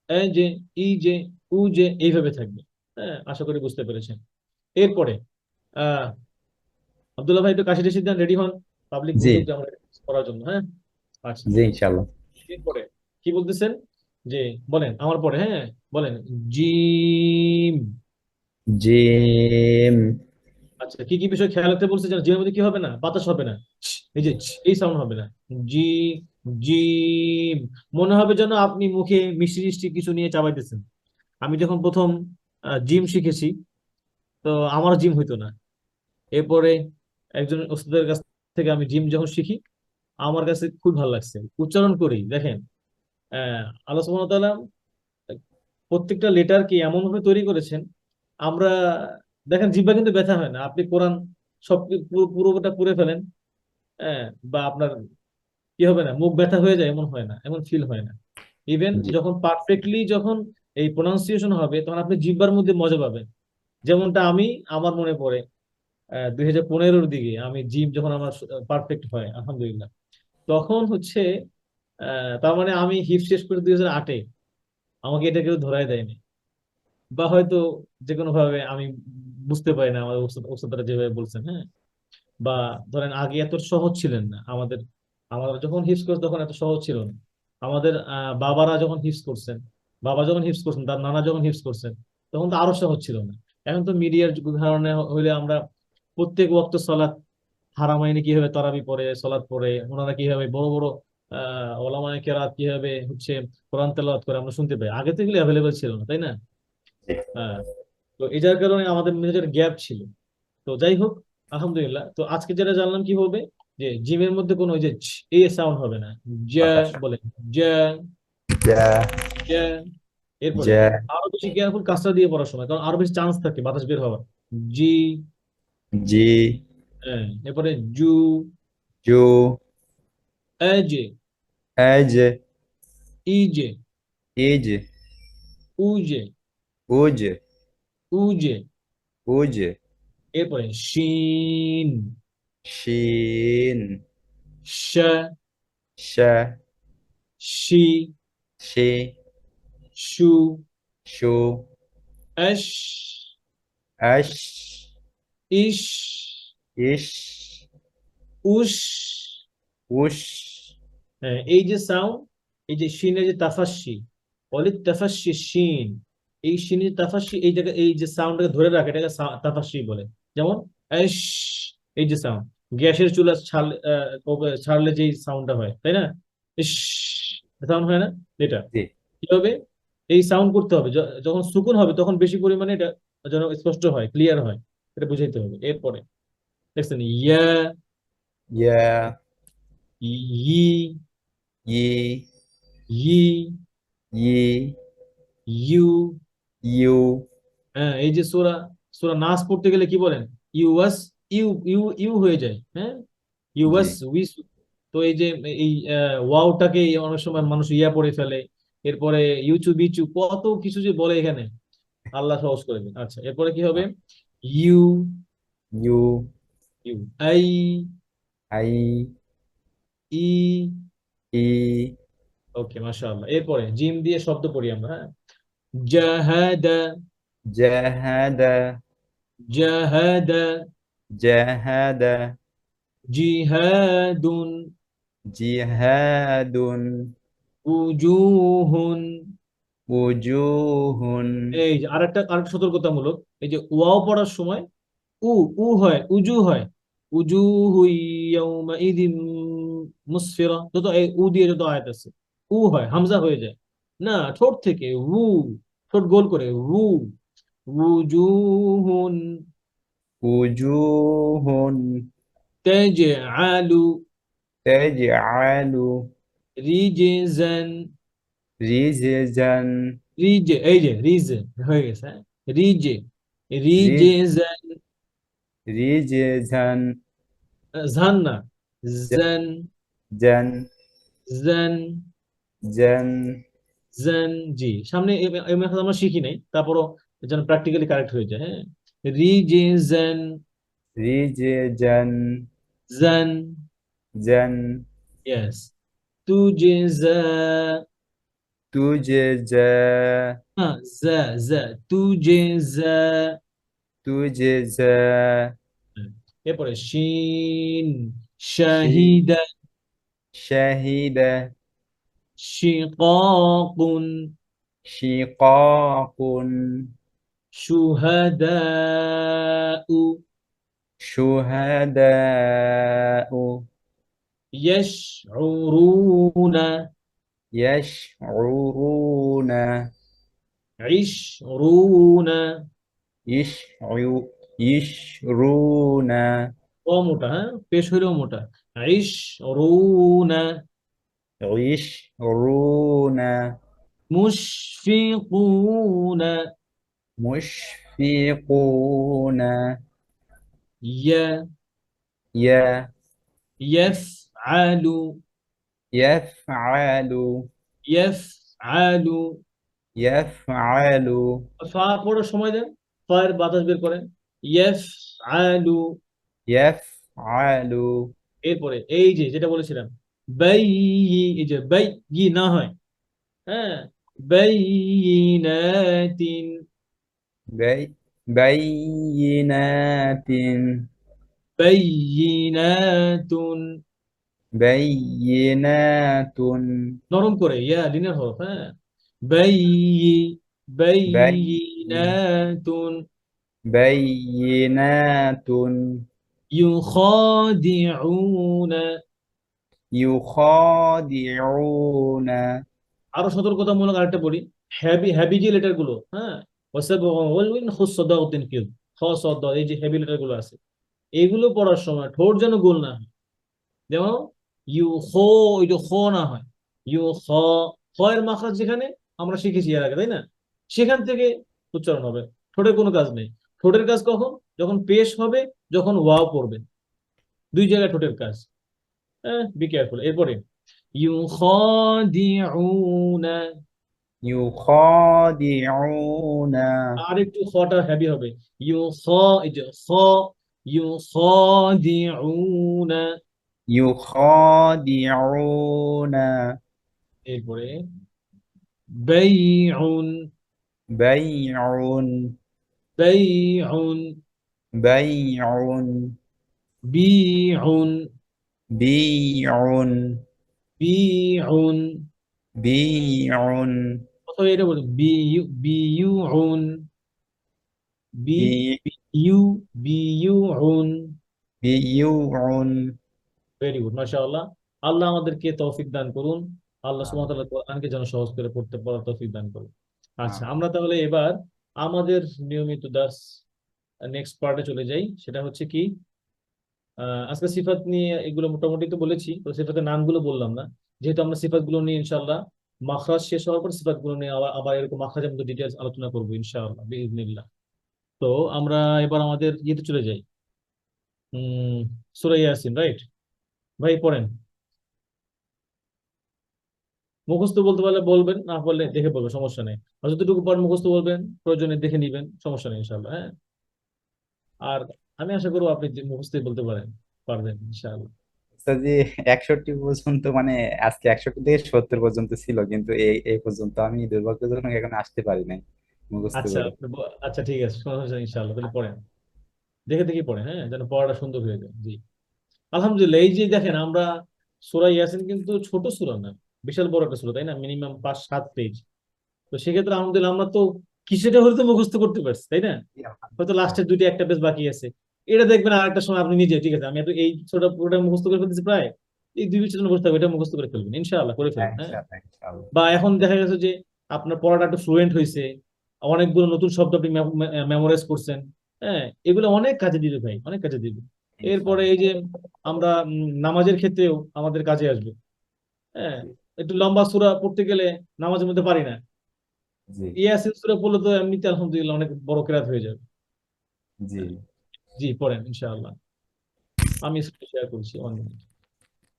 এই যে, ই যে, উ যে, এইভাবে থাকবে। হ্যাঁ, আশা করি বুঝতে পেরেছেন। এরপরে আহ আব্দুল্লাহ ভাই একটু কাশি টাশি দেন, রেডি হন, পাবলিক জি, বুঝুক যে আমরা করার জন্য, হ্যাঁ। আচ্ছা, জি, ইনশাল্লাহ। এরপরে কি বলতেছেন? যে বলেন আমার পরে, হ্যাঁ, বলেন জিম। জিম। আচ্ছা, কি কি বিষয় খেয়াল রাখতে বলছে? যেন জিমের মধ্যে কি হবে না? বাতাস হবে না, এই যে এই সাউন্ড হবে না। জি, জিম। মনে হবে যেন আপনি মুখে মিষ্টি মিষ্টি কিছু নিয়ে চাবাইতেছেন। আমি যখন প্রথম জিম শিখেছি, তো আমার জিম হইতো না। এরপরে একজন ওস্তাদের কাছ থেকে আমি জিম যখন শিখি, আমার কাছে খুব ভালো লাগছে। উচ্চারণ করি, দেখেন, আল্লাহ সুবহানাহু ওয়া তাআলা প্রত্যেকটা লেটারকে এমন ভাবে তৈরি করেছেন, আমরা দেখেন জিহ্বা কিন্তু ব্যথা হয় না। আপনি কোরআন সব পুরোটা পড়ে ফেলেন, হ্যাঁ, বা আপনার কি হবে না, মুখ ব্যথা হয়ে যায় এমন হয় না, এমন ফিল হয় না। ইভেন জি, যখন পারফেক্টলি যখন এই প্রোনাউন্সিয়েশন হবে, তখন আপনি জিহ্বার মধ্যে মজা পাবেন। যেমনটা আমার মনে পড়ে 2015-র দিকে আমি জিম যখন আমার পারফেক্ট হয় আলহামদুলিল্লাহ, তখন হচ্ছে তার মানে আমি হিপ শেষ করে 2008-এ, আমাকে এটা কেউ ধরায় দেয়নি, বা হয়তো যে কোনো ভাবে আমি বুঝতে পারি না আমার ওস্তাদরা যেভাবে বলছেন, হ্যাঁ। বা ধরেন আগে এত সহজ ছিলেন না আমাদের, আমরা যখন হিপস করছি তখন এত সহজ ছিল না। আমাদের বাবারা যখন হিপস করছেন, বাবা যখন হিপস করছেন, তার নানা যখন হিপস করছেন, তখন তো আরো সহজ ছিল না। এখন তো মিডিয়ার কারণে হইলে আমরা প্রত্যেক ওয়াক্ত সলাৎ, হারামাইনে কিভাবে তারাবি পড়ে, সলাৎ পড়ে, ওনারা কিভাবে বড় বড় ওলামায়ে কেরাত কিভাবে হচ্ছে কোরআন তেলাওয়াত করে আমরা শুনতে পাই। আগে তো এগুলো অ্যাভেলেবেল ছিল না, তাই না? জি। হ্যাঁ। তো এটার কারণে আমাদের নিজের গ্যাপ ছিল। তো যাই হোক, আলহামদুলিল্লাহ। তো আজকে যেটা জানলাম কি হবে, যে জিমের মধ্যে কোনো ওই যে এ সাউন্ড হবে না। জ্যা, বাতাস। বলে জ্যা, যা, জ্যা। এরপরে যা, আরো বেশি কেয়ারফুল কাজটা দিয়ে পড়ার সময়, কারণ আরো বেশি চান্স থাকে বাতাস বের হওয়ার। জি, জি, হ্যাঁ, এরপরে জু, জু, এ যে, এই যে, ই যে, এই যে, উ যে, ও যে, উ যে। ও যে, এরপরে শিন, শিন, শ, শা, শি, শি, শু, শু, এশ, আশ, ইশ, ইশ, উশ। উশ। হ্যাঁ, এই যে সাউন্ড, এই যে শিনের যে তাফাস্সি, অলিত তাফাস্সি শিন, এই শিনের তাফাস্সি, এই জায়গায় এই যে সাউন্ডটাকে ধরে রাখে, এটাকে তাফাস্সি বলে। যেমন এশ, এই যে সাউন্ড, গ্যাসের চুলা ছাড়লে যে সাউন্ডটা হয়, তাই না? ইস, সাউন্ড হয় না? এটা জি, কি হবে? এই সাউন্ড করতে হবে, যখন সুকুন হবে তখন বেশি পরিমাণে এটা যেন স্পষ্ট হয়, ক্লিয়ার হয়, এটা বুঝাইতে হবে। এরপরে দেখছেন ইয়া, ইয়া, ই, ই, ই, ই, ইউ। ইউ, হ্যাঁ, এই যে সূরা, সূরা নাস পড়তে গেলে কি বলেন? ইউ ওয়াস, ইউ ইউ ইউ হয়ে যায়, হ্যাঁ, ইউ জি ওয়াস উইস। তো এই যে এই ওয়াওটাকে অনেক সময় মানুষ ইয়া পড়ে ফেলে, এরপরে ইউচু বিচু কত কিছু যে বলে এখানে, আল্লাহ সহজ করে দিন। আচ্ছা, এরপরে কি হবে? U, U U, I, I E. E okay, মাশাআল্লাহ। এরপরে জিম দিয়ে শব্দ পড়ি আমরা, হ্যাঁ। জাহাদা, জাহাদা জাহাদা, জাহাদা জিহাদুন, জিহাদুন উজুহুন। উজুহুন এই যে আরেকটা সতর্কতামূলক, এই যে ওয়াও পড়ার সময় উ, উ হয়, উজু হয়। উজুহু ইয়াউমাইদিন মুসফিরা, যত এই উ দিয়ে যত আয়াত আছে, উ হয়, হামজা হয়ে যায় না ঠোঁট থেকে, উ, ঠোঁট গোল করে উ। উজুহুন উজুহুন তাজআলু তাজআলু রিজজান, রিজজান রিজে, এই যে রিজে হয়ে গেছে, হ্যাঁ, রিজে, রিজজান, রিজজান জান না, জান, জান জান, জান জান। জি, সামনে এই মেথড আমরা শিখি নাই, তারপরও যেন প্র্যাকটিক্যালি কারেক্ট হয়ে যায়, হ্যাঁ। রিজজান, রিজজান জান, জান ইয়েস। তুজজা, তুজজা হ্যাঁ, জা, জা, তুজজা। তুজজা এরপরে শিন, শি শাহিদা, শাহিদা শিকাকুন, শিকাকুন শুহাদাউ, শুহাদাউ ইয়াশউরুনা, ইয়াশউরুনা ইশরুনা। ইশউ ইশরুনা ও মোটা, হ্যাঁ, পেশ হইলেও মোটা। ইশরুনা, ইশরুনা মুশফিকুনা, মুশফিকুনা ইয়া, ইয়া ইয়াফআলু, ইয়াফআলু ইয়াফআলু। ইয়াফআলু ফা পড়ার সময় দেন, ফায়ের বাতাস বের করেন। ইয়াফআলু। ইয়াফআলু এরপরে এই যে যেটা বলেছিলাম, বাই, এই যে বাই ই না হয়, হ্যাঁ, বাইয়িনাতিন, বাই বাইয়িনাতিন বাইয়িনাতুন। বাইয়িনাতুন নরম করে, ইয়া লিনের হরফ, হ্যাঁ। বাইয়ি, বাইয়ি বাইয়িনাতুন। বাইয়িনাতুন ইউখাদিউনা। ইউখাদিউনা আরো সতর্কতামূলক আরেকটা বলি, হ্যাভি, হ্যাভি যে লেটার গুলো, হ্যাঁ, ওয়াসাবিন খুসসাদাউদ্দিন কিল, খ সদ, এই যে হেভি লেটার গুলো আছে, এগুলো পড়ার সময় ঠোঁট যেন গোল না হয়। যেমন ইউ খো, ওইটা খ না হয়, ইউ খ, খ এর মাখরাজ যেখানে আমরা শিখেছি এর আগে, তাই না, সেখান থেকে উচ্চারণ হবে, ঠোঁটের কোনো কাজ নেই। ঠোঁটের কাজ কখন? যখন পেশ হবে, যখন ওয়াও পড়বে, দুই জায়গায় ঠোঁটের কাজ, হ্যাঁ, বি কেয়ারফুল। এরপরে ইউ খাদিউনা, ইউখাদিউনা আর একটু খটা হেভি হবে, ইউ খ, এই যে খ, ইউ খাদিউনা। ইউখাদিউনা এরপরে বাইউন, বাইউন বাইউন, বাইউন বিউন, বিউন বিউন। বিউন অথবা এটা বলুন বিউ, বিউন, বি, বি বিউ, বিউন। বিউন ভেরি গুড, মাশাআল্লাহ। আল্লাহ আমাদেরকে তৌফিক দান করুন। আল্লাহ সুবহানাহু ওয়া আমিন। তাআলা কোরআনকে যেন সহজ করে পড়তে পড়ার তৌফিক দান করুন। আচ্ছা, আমিন। আমরা তাহলে এবার আমাদের নিয়মিত দাস নেক্সট পার্টে চলে যাই। সেটা হচ্ছে কি, আজকে সিফাত নিয়ে এগুলো মোটামুটি তো বলেছি, তো সিফাতের নামগুলো বললাম না। যেহেতু আমরা সিফাত গুলো নিয়ে ইনশাআল্লাহ মাখরাজ শেষ হওয়ার পর সিফাত গুলো নিয়ে আবার আবার এরকম মাখরাজের মধ্যে ডিটেলস আলোচনা করবো ইনশাআল্লাহ বিইজনিল্লাহ। তো আমরা এবার আমাদের ইয়েতে চলে যাই। সূরা ইয়াসিন, রাইট? ভাই পড়েন। মুখস্থ বলতে পারলে বলবেন, না পারলে দেখে বলবেন, সমস্যা নেই। আর যতটুকু পারেন মুখস্থ বলবেন, প্রয়োজনে দেখে নিবেন, সমস্যা নেই ইনশাআল্লাহ। হ্যাঁ, আর আমি আশা করবো আপনি যে মুখস্থ বলতে পারবেন ইনশাআল্লাহ। তো যে 61 পর্যন্ত, মানে আজকে 61 থেকে 70 পর্যন্ত ছিল, কিন্তু এই এই পর্যন্ত আমি দুর্ভাগ্যজনক এখন আসতে পারি নাই মুখস্থ আচ্ছা করে। আচ্ছা, ঠিক আছে, সমস্যা নেই ইনশাআল্লাহ। তাহলে পড়েন, দেখে দেখে পড়েন, হ্যাঁ, যেন পড়াটা সুন্দর হয়ে যায়। জি, আলহামদুলিল্লাহ। এই যে দেখেন, আমরা সূরা ইয়াসিন কিন্তু ছোট সূরা না, বিশাল বড় একটা সূরা, তাই না? Minimum 5-7 page. তো সেক্ষেত্রে আলহামদুলিল্লাহ আমরা তো কিছুটা হলে তো মুখস্থ করতে পারছি, তাই না? হয়তো লাস্টের দুইটা একটা পেজ বাকি আছে। এটা দেখবেন আর একটা সময় আপনি নিজে, ঠিক আছে, আমি তো এই ছোট পুরোটা মুখস্থ করে ফেলতেছি প্রায়, এই 2 বছর জন্য বসে থাকবে, এটা মুখস্থ করে ফেলবেন ইনশাআল্লাহ, করে হ্যাঁ, ফেলবেন। হ্যাঁ, ইনশাআল্লাহ ইনশাআল্লাহ। বা এখন দেখা গেছে যে আপনার পড়াটা একটু ফ্লুয়েন্ট হয়েছে, অনেকগুলো নতুন শব্দ আপনি মেমোরাইজ করছেন। হ্যাঁ, এগুলো অনেক কাজে দিবে ভাই, অনেক কাজে দিবে। এরপরে ইনশাআল্লাহ। এই যে আমরা নামাজের ক্ষেত্রেও আমাদের কাজে আসবে। হ্যাঁ, জি একটু লম্বা সূরা পড়তে গেলে নামাজের মধ্যে পারি না, জি ইয়াসিন সূরা পড়লে তো এমনিতে আলহামদুলিল্লাহ অনেক বড় কেরাত হয়ে যাবে। জি। জি, পড়েন ইনশাআল্লাহ। আমি শেয়ার করছি 1 মিনিট।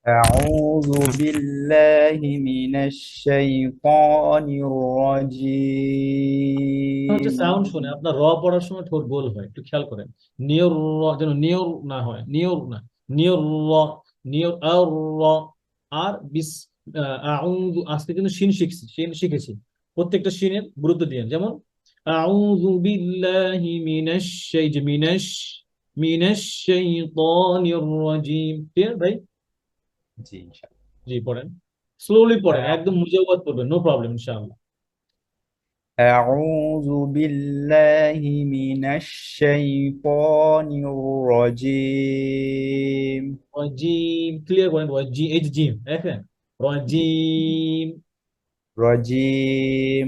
أعوذ بالله من الشيطان হচ্ছে الرجيم. সাউন্ড শুনে আপনার র পড়ার সময় ঠোঁট গোল হয়, একটু খেয়াল করেন। নিয়র র যেন নিয়র না হয়, নিয়র না, নিয়র র, নিয়র আর র। আর বিস আউযু, আজকে কিন্তু শিন শিখছি, শিন শিখেছি। প্রত্যেকটা শিনের গুরুত্ব দিয়েন, যেমন আউযু বিল্লাহি মিনাশ শাই, যে মিনাশ, মিনাশ শাইতানির রাজিম। ক্লিয়ার ভাই? জি ইনশাআল্লাহ। জি, পড়েন, স্লোলি পড়েন, একদম মুজাওয়াত পড়বেন, নো প্রবলেম ইনশাআল্লাহ। أعوذ بالله من الشيطان الرجيم. রাজিম, ক্লিয়ার করেন, রাজি, এই যে জিম দেখেন, জি। রাজিম। رجيم.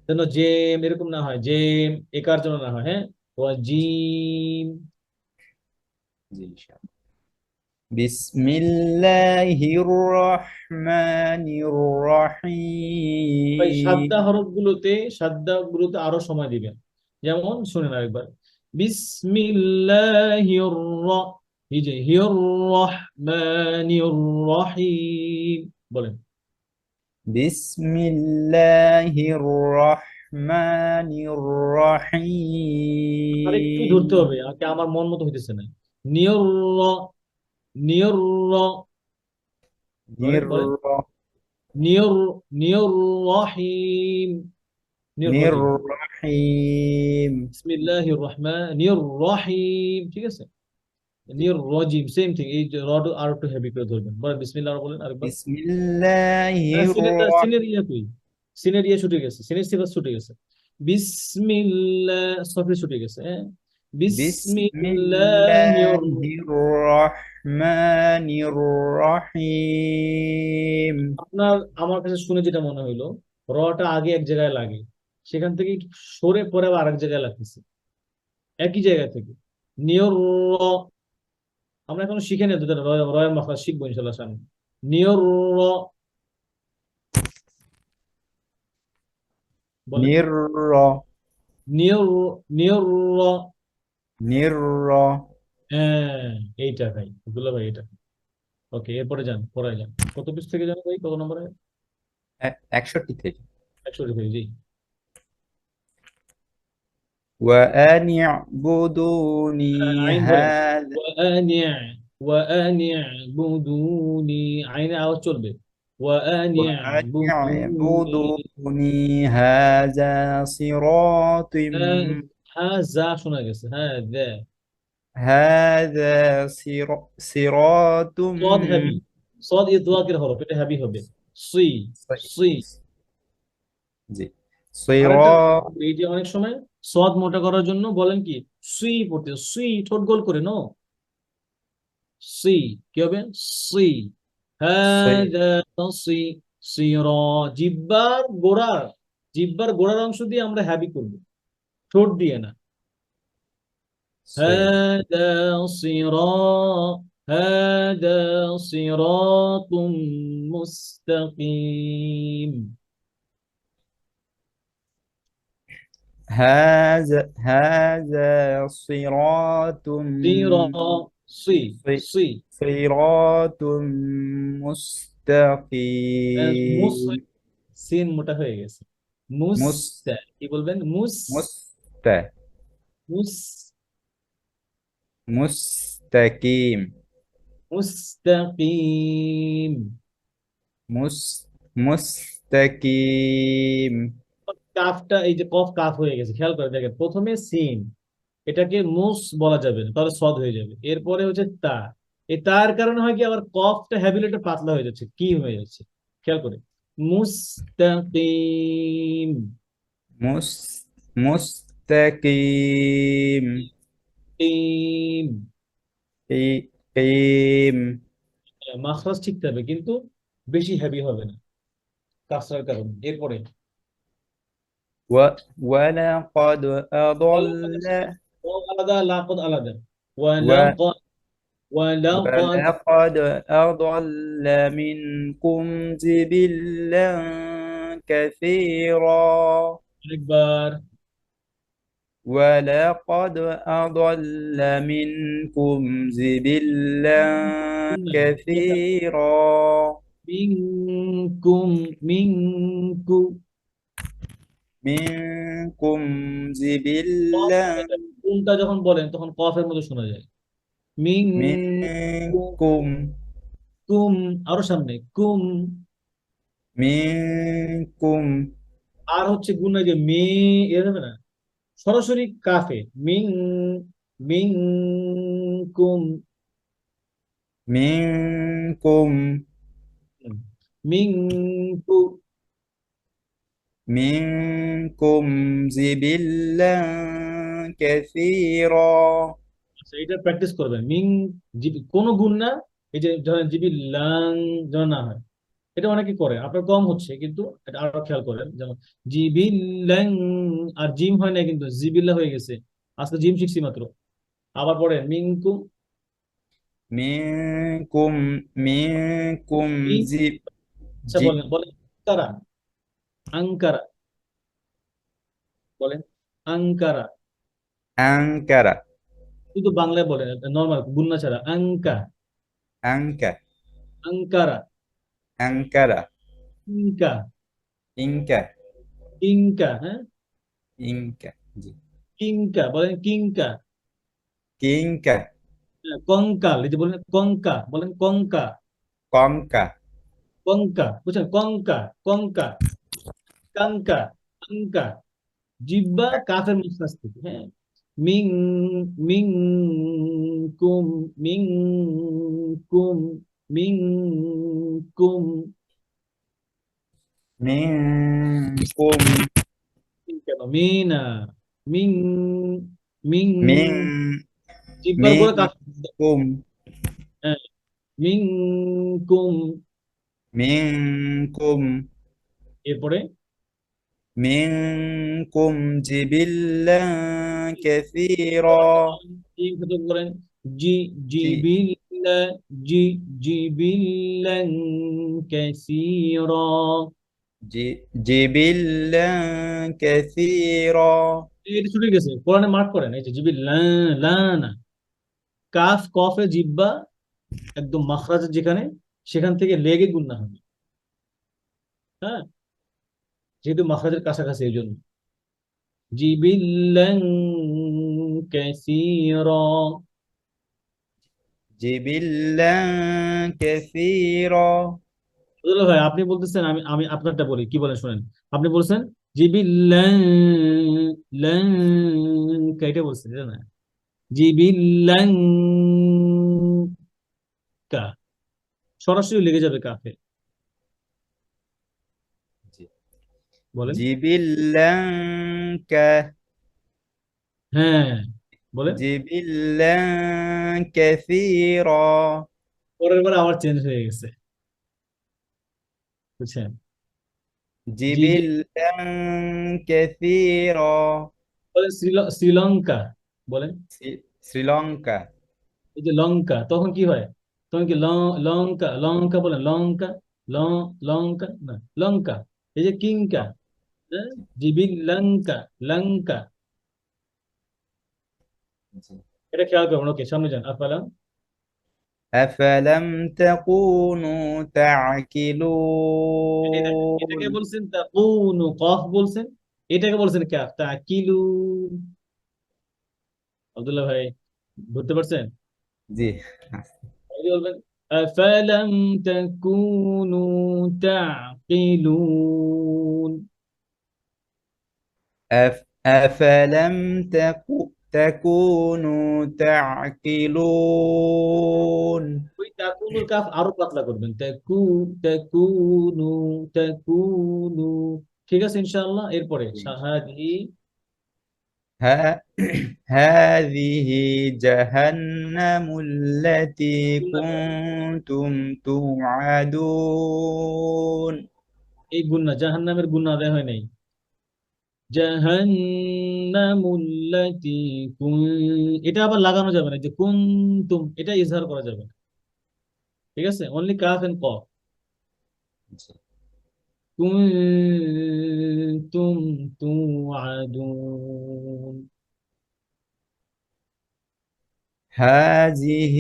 যেন জেম এরকম না হয়, জেম একার জন্য না হয়। হ্যাঁ, রাজিম। জি ইনশাআল্লাহ। بسم الله الرحمن ভাই الرحيم. সাদ্দা গুলোতে আরো সময় দিবেন। যেমন শুনেন আরেকবার, বিসমিল্লাহির র, এই যে হির রহমানির রহিম, বলেন। بسم الله الرحمن আর একটু ধরতে الرحيم. হবে, আমার মন মতো হইতেছে না। নিয়র র, নিয়র র, বলেন نر বলেন। নিয়র, নিয়র রহিম, নিয়র نر রহিম। رحيم. বিসমিল্লাহির রহমান, নিয়র রহিম, ঠিক আছে। নিয়র রজিম, সেম থিং, এই যে রড আর একটু হেভি করে ধরবেন। বলেন বিসমিল্লাহ বলেন আরেকবার। بسم الله সিনের ইয়া কই, সিনের ইয়া ছুটে গেছে, সিনের সিফাত ছুটে গেছে। বিসমিল্লাহ, সফরে ছুটে গেছে। হ্যাঁ, بسم বিসমিল্লাহির। الله الرحمن الرحيم. আপনার, আমার কাছে শুনে যেটা মনে হইলো, রটা আগে এক জায়গায় লাগে, সেখান থেকে একটু সরে পরে আবার আরেক জায়গায় লাগতেছে, একই জায়গা থেকে। নিয়র র, আমরা এখনো শিখে নিই দুটো রয়ের মাখরাজ শিখবো ইনশাল্লাহ সামনে। নিয়র র, বলেন। نر নিয়র, নিয়র র। نر. হ্যাঁ, এইটা ভাই, আব্দুল্লাহ ভাই, এটা। ওকে, এরপরে যান, পরে যান। কত পিস থেকে যান ভাই, কত নম্বরে? 61 থেকে। 100 থেকে, জি। وأن اعبدوني আইন ধরেন, هذا. ওয়ানিয়া, ওয়ানিয়া বুদুনি, আইনে আওয়াজ চলবে। ওয়ানিয়া وأن বুদুনি। اعبدوني هذا صراط. হ্যাঁ, হ্যাঁ, যা শোনা গেছে, হ্যাঁ দে। هذا صراط. সদ হ্যাভি, সদ ইদওয়াকের হরফ, এটা হ্যাভি হবে। সুই, সুই। জি। আর একটা, صراط. এই যে অনেক সময় সদ মোটা করার জন্য বলেন কি, সুই পড়তে, সুই ঠোঁট গোল করে, নো, সি, কি হবে, সি। হাদা সি, সিরা, জিহ্বার গোড়ার, জিহ্বার গোড়ার অংশ দিয়ে আমরা হ্যাবি করব, ঠোঁট দিয়ে না। হাদা সিরা, হাদা সিরাতুম মুস্তাকিম। هذا صراط সিরা সি সি صراط মুস مستقيم সিন মোটা হয়ে গেছে। مس মুস্তা কি বলবেন? مست মুস مستقيم মুস্তাকিম। مس مستقيم কাফটা এই যে কফ কাফ হয়ে গেছে, খেয়াল করে দেখেন, প্রথমে সিন, এটাকে মুস বলা যাবে না, তাহলে সদ হয়ে যাবে। এরপরে হচ্ছে তা, এই তার কারণে হয় কি, আবার কফটা হ্যাবিলেটে পাতলা হয়ে যাচ্ছে, কি হয়ে যাচ্ছে, খেয়াল করে। মুস্তাকিম। مستقيم কিম। قيم মাখরাজ ঠিক থাকবে কিন্তু বেশি হেভি হবে না কাসরার কারণে। এরপরে ولقد أضل ও আলাদা, লাকদ আলাদা। ওয়ালাকদ ওয়ালাকদ ولقد أضل منكم جبلا كثيرا আরেকবার। ولقد أضل منكم جبلا كثيرا মিনকুম মিনকু منكم جبلا কোনটা যখন বলেন তখন কফের মতো শোনা যায়। মিন منكم কুম, আরো সামনে কুম। منكم আর হচ্ছে গুণ যে মে, এর হবে না, সরাসরি কাফে। মিন মিন কুম منكم মিন কু। منكم جبلا كثيرا আচ্ছা, এটা প্র্যাকটিস করবেন। মিং জিবি কোন গুণ না, এই যে ধরেন জিবি লাং যেন না হয়, এটা অনেকে করে, আপনার কম হচ্ছে কিন্তু এটা আরো খেয়াল করেন। যেমন জিবিল্লাং, আর জিম হয় না কিন্তু জিবিল্লা হয়ে গেছে, আজকে জিম শিখছি মাত্র। আবার পড়েন মিনকুম। منكم মিন, আচ্ছা جب বলেন বলেন আঙ্কারা, আঙ্কারা বলেন, আঙ্কারা। أنكر শুধু বাংলায় বলেন, নর্মাল গুন্না ছাড়া, আঙ্কা, أنك আঙ্কারা, أنكر ইনকা, إنك ইনকা, হ্যাঁ, إنك জি। কিংকা বলেন, কিংকা। كينك হ্যাঁ, কঙ্কাল, এই যে বলেন কঙ্কা, বলেন কঙ্কা, قمك কঙ্কা, বুঝছেন, কঙ্কা, কঙ্কা, কাঙ্কা, কাঙ্কা। জিব্বা কাফের মুখরাজ থেকে, হ্যাঁ। মিং মিং কুম মিং কুম মিং কুম। منكم কেন মিনা, মিং মিং, من জিব্বার উপরে কাফ। منكم হ্যাঁ, মিং কুম। منكم এরপরে منكم جبلا كثيرا ঠিক মতো বলেন, জি জি- জিবিল্লা, জি জিবিল্লান কাসীরা। جبلا كثيرا এটা ছুটে গেছে, কোরআনে মার্ক করেন, এই যে জিবিল্লা, লা না, কাফ কফে জিব্বা একদম মাখরাজের যেখানে, সেখান থেকে লেগে গুন্না হবে, হ্যাঁ, যেহেতু মাখরাজের কাছাকাছি এই জন্য। জিবিল্লান কাসীরা। جبلا كثيرا বুঝলো ভাই? আপনি বলতেছেন, আমি আমি আপনারটা বলি, কি বলেন শুনেন। আপনি বলছেন জিবিল্লান লান, এটা বলছেন এটা না, জিবিল্লান কা, সরাসরি লেগে যাবে কাফে। বলেন। جبلا হ্যাঁ, বলেন। جبلا كثيرا পরের বার আবার চেঞ্জ হয়ে গেছে, বুঝছেন। জিবি جبلا كثيرا বলেন, শ্রীলঙ্কা বলেন। শ্রীলঙ্কা এই যে লঙ্কা, তখন কি হয়? তখন কি লঙ্কা, লঙ্কা বলেন, লঙ্কা, লঙ্কা না, লঙ্কা। এই যে কিংকা, হ্যাঁ? জিবিল লঙ্কা, লঙ্কা, জি। এটা খেয়াল করবেন। ওকে, সামনে যান। আফালাম, أفلم تكونوا এই দেখেন, এটাকে تعقلون বলছেন তাকুনু, কফ বলছেন, এটাকে বলছেন কাফ, তাকিলুন। আব্দুল্লাহ ভাই, ধরতে পারছেন? জি। এই যে বলবেন আফালাম তাকুনু তাকিলুন। أفلم تكونوا تعقلون ওই তাকুনুর কাফ আরো পাতলা করবেন, তাকুনু, তাকুনু। ঠিক আছে ইনশাআল্লাহ। এরপরে শাহাদি, ها هذه جهنم التي গুন্না দেওয়া যাবে না। كنتم توعدون এই গুন্না, জাহান্নামের গুন্না আদায় হয় নাই। জাহান্নামুল্লাতী কুন, এটা আবার লাগানো যাবে না, যে কুনতুম এটা ইজহার করা যাবে না। ঠিক আছে, অনলি কাফ এন্ড কফ। কুনতুম তুআদুন। هذه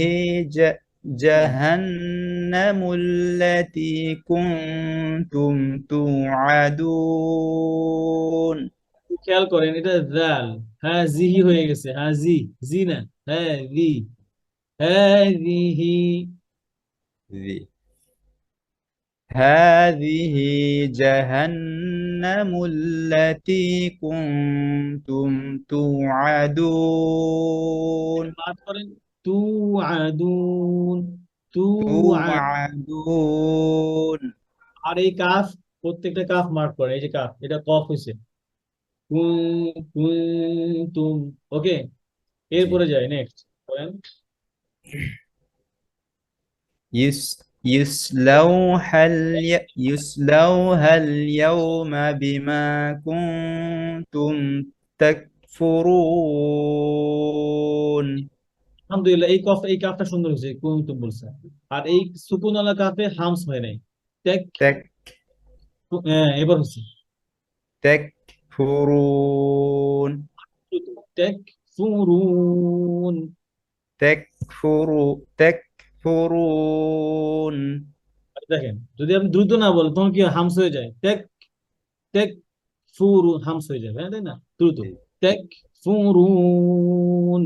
جهنم التي كنتم توعدون খেয়াল করেন, এটা জাল, হ্যাঁ জিহি হয়ে গেছে, হ্যাঁ জি, জি না, হ্যাঁ জি, হ্যাঁ জিহি। ذي. هذه جهنم التي كنتم توعدون পাঠ করেন তু আদুন, তু আদ। توعدون আর এই কাফ, প্রত্যেকটা কাফ মার্ক করে, এই যে কাফ, এটা কফ হয়েছে। কুন, কুনতুম। ওকে, জি। এরপরে যাই, নেক্সট করেন। يسلوها اليوم بما كنتم تكفرون আলহামদুলিল্লাহ, এই কফ, এই কাফটা সুন্দর হয়েছে, কুনতুম বলছে। আর এই সুকুন আলা কাফে হামস হয় নাই। টেক, تك হ্যাঁ এবার হচ্ছে। تكفرون টেক ফুরুন। تكفرون দেখেন, যদি আপনি দ্রুত না বলেন তখন কি হয়? হামস হয়ে যায়। টেক, টেক ফুরুন, হামস হয়ে যাবে, হ্যাঁ তাই না? দ্রুত টেক ফুরুন।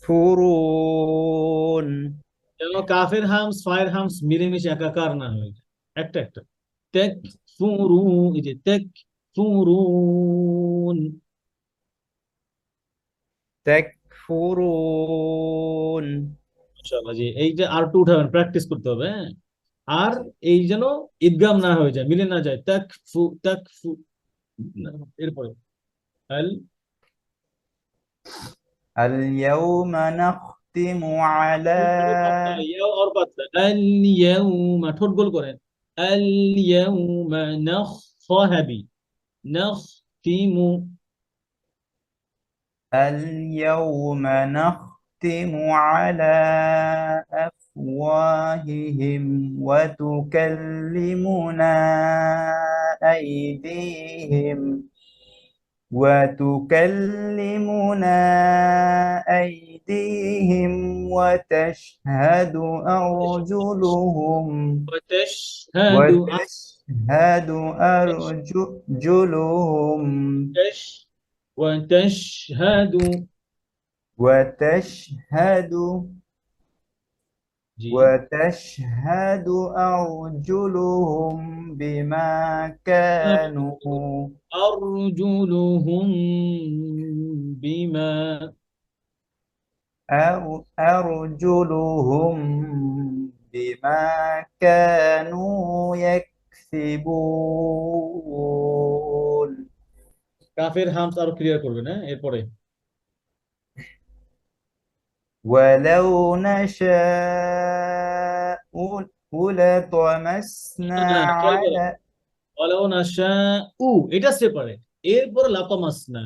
تكفرون যেন কাফের হামস ফায়ের হামস মিলেমিশে একাকার না হয়ে যায়, একটা একটা। টেক ফুরুন, এই যে টেক ফুরুন। تكفرون ইনশাআল্লাহ জি, এই যে আর টু উঠাবেন, প্র্যাকটিস করতে হবে, হ্যাঁ। আর এই যেন ঈদগাম না হয়ে যায়, মিলে না যায়, তাক ফু, তাক ফু। এরপরে আল, اليوم نختم على ইয়াও আর পাতলা, আল ইয়াউমা, ঠোঁট গোল করেন। আল ইয়াউমা নাখহাবি, নাখতিমু। اليوم نختم على أفواههم وتكلمنا أيديهم وتشهد أرجلهم وتشهد، وتشهد أرجلهم وتشهد وتشهد জি وتشهد أرجلهم بما كانوا أرجلهم بما، أرجلهم بما كانوا يكسبون কাফের হামস আরো ক্লিয়ার করবেন, হ্যাঁ এরপরে। ولو نشاء لطمسنا না, খেয়াল করেন, على ওয়ালাউ নাশাউ, এটা সেপারেট। এরপরে লাতামাসনা,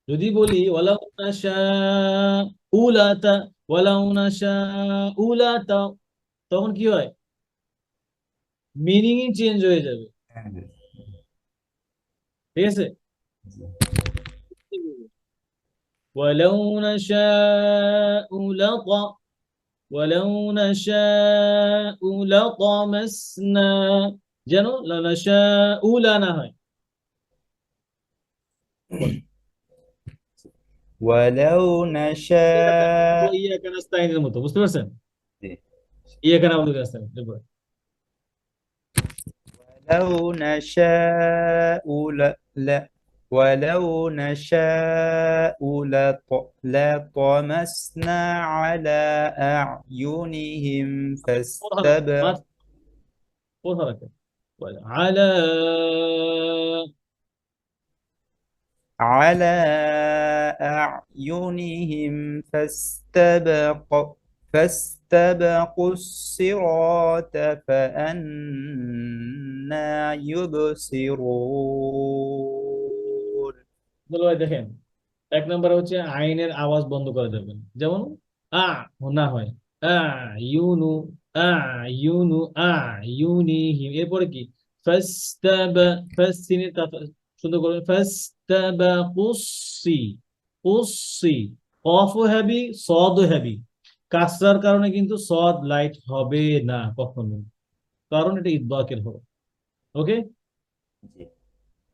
যদি বলি ওয়ালাউ নাশাউ লাতা, ওয়ালাউ নাশাউ লাতা, তখন কি হয়? মিনিংই চেঞ্জ হয়ে যাবে। ঠিক আছে? জি। ولو نشاء ولو نشاء لطمسنا যেন লানাশাউ লা না হয়। বলেন। ولو نشاء ইয়াকা নাস্তাইনের মতো, বুঝতে পারছেন? জি। ইয়াকা নাবুদু নাস্তাইন, এরপর ولو نشاء لا ولو نشاء لطمسنا على أعينهم ফোর হারাকা মার, فاستبقوا ফোর হারাকা আলা على أعينهم فاستبقوا الصراط فأنى يبصرون বলো ভাই দেখেন, এক নম্বরে হচ্ছে আইনের আওয়াজ বন্ধ করা যাবে না। যেমন আ না হয় আ ইউনু, আ ইউনু, আ ইউনিহিম। এরপরে কি ফাস্তাবা, ফাসসিনের সুন্দর করে ফাস্তাবা কুসি, কুসি, কফও হ্যাভি, সদও হ্যাভি। কাসরার কারণে কিন্তু সদ লাইট হবে না কখনো, কারণ এটা ইদবাকের হবে। ওকে, জি।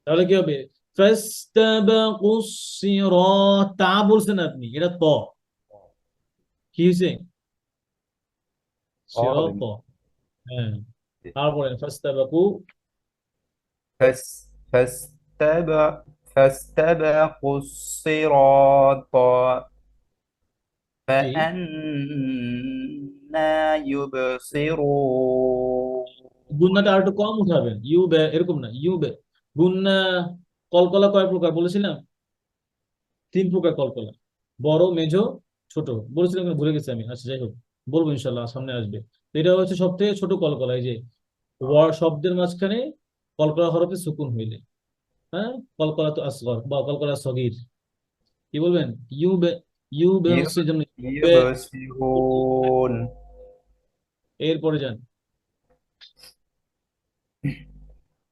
তাহলে কি হবে? ফাস্তাবাকুস সিরাত, তা বলছেন আপনি, এটা ত, কি হয়েছে? হবে সিরাত। হ্যাঁ, জি। তারপরে ফাস্তাবাকু, فاستبقوا الصراط জি, فأنى يبصرون গুন্নাটা আর একটু কম উঠাবেন, ইউ বে এরকম না, ইউ বে। গুন্না, কলকলা কয় প্রকার বলেছিলাম? তিন প্রকার কলকলা, বড়, মেঝো, ছোট। বলেছিলাম কিন্তু ভুলে গেছি আমি, আচ্ছা যাই হোক, বলবো ইনশাল্লাহ, সামনে আসবে। তো এটা হচ্ছে সব থেকে ছোট কলকলা, এই যে শব্দের মাঝখানে কলকলা হরফে সুকুন হইলে, হ্যাঁ, কলকলা তো আসগর বা কলকলা সগীর। কি বলবেন? ইউ বে, ইউ বে হচ্ছে যেমন বে। يبصرون এরপরে যান,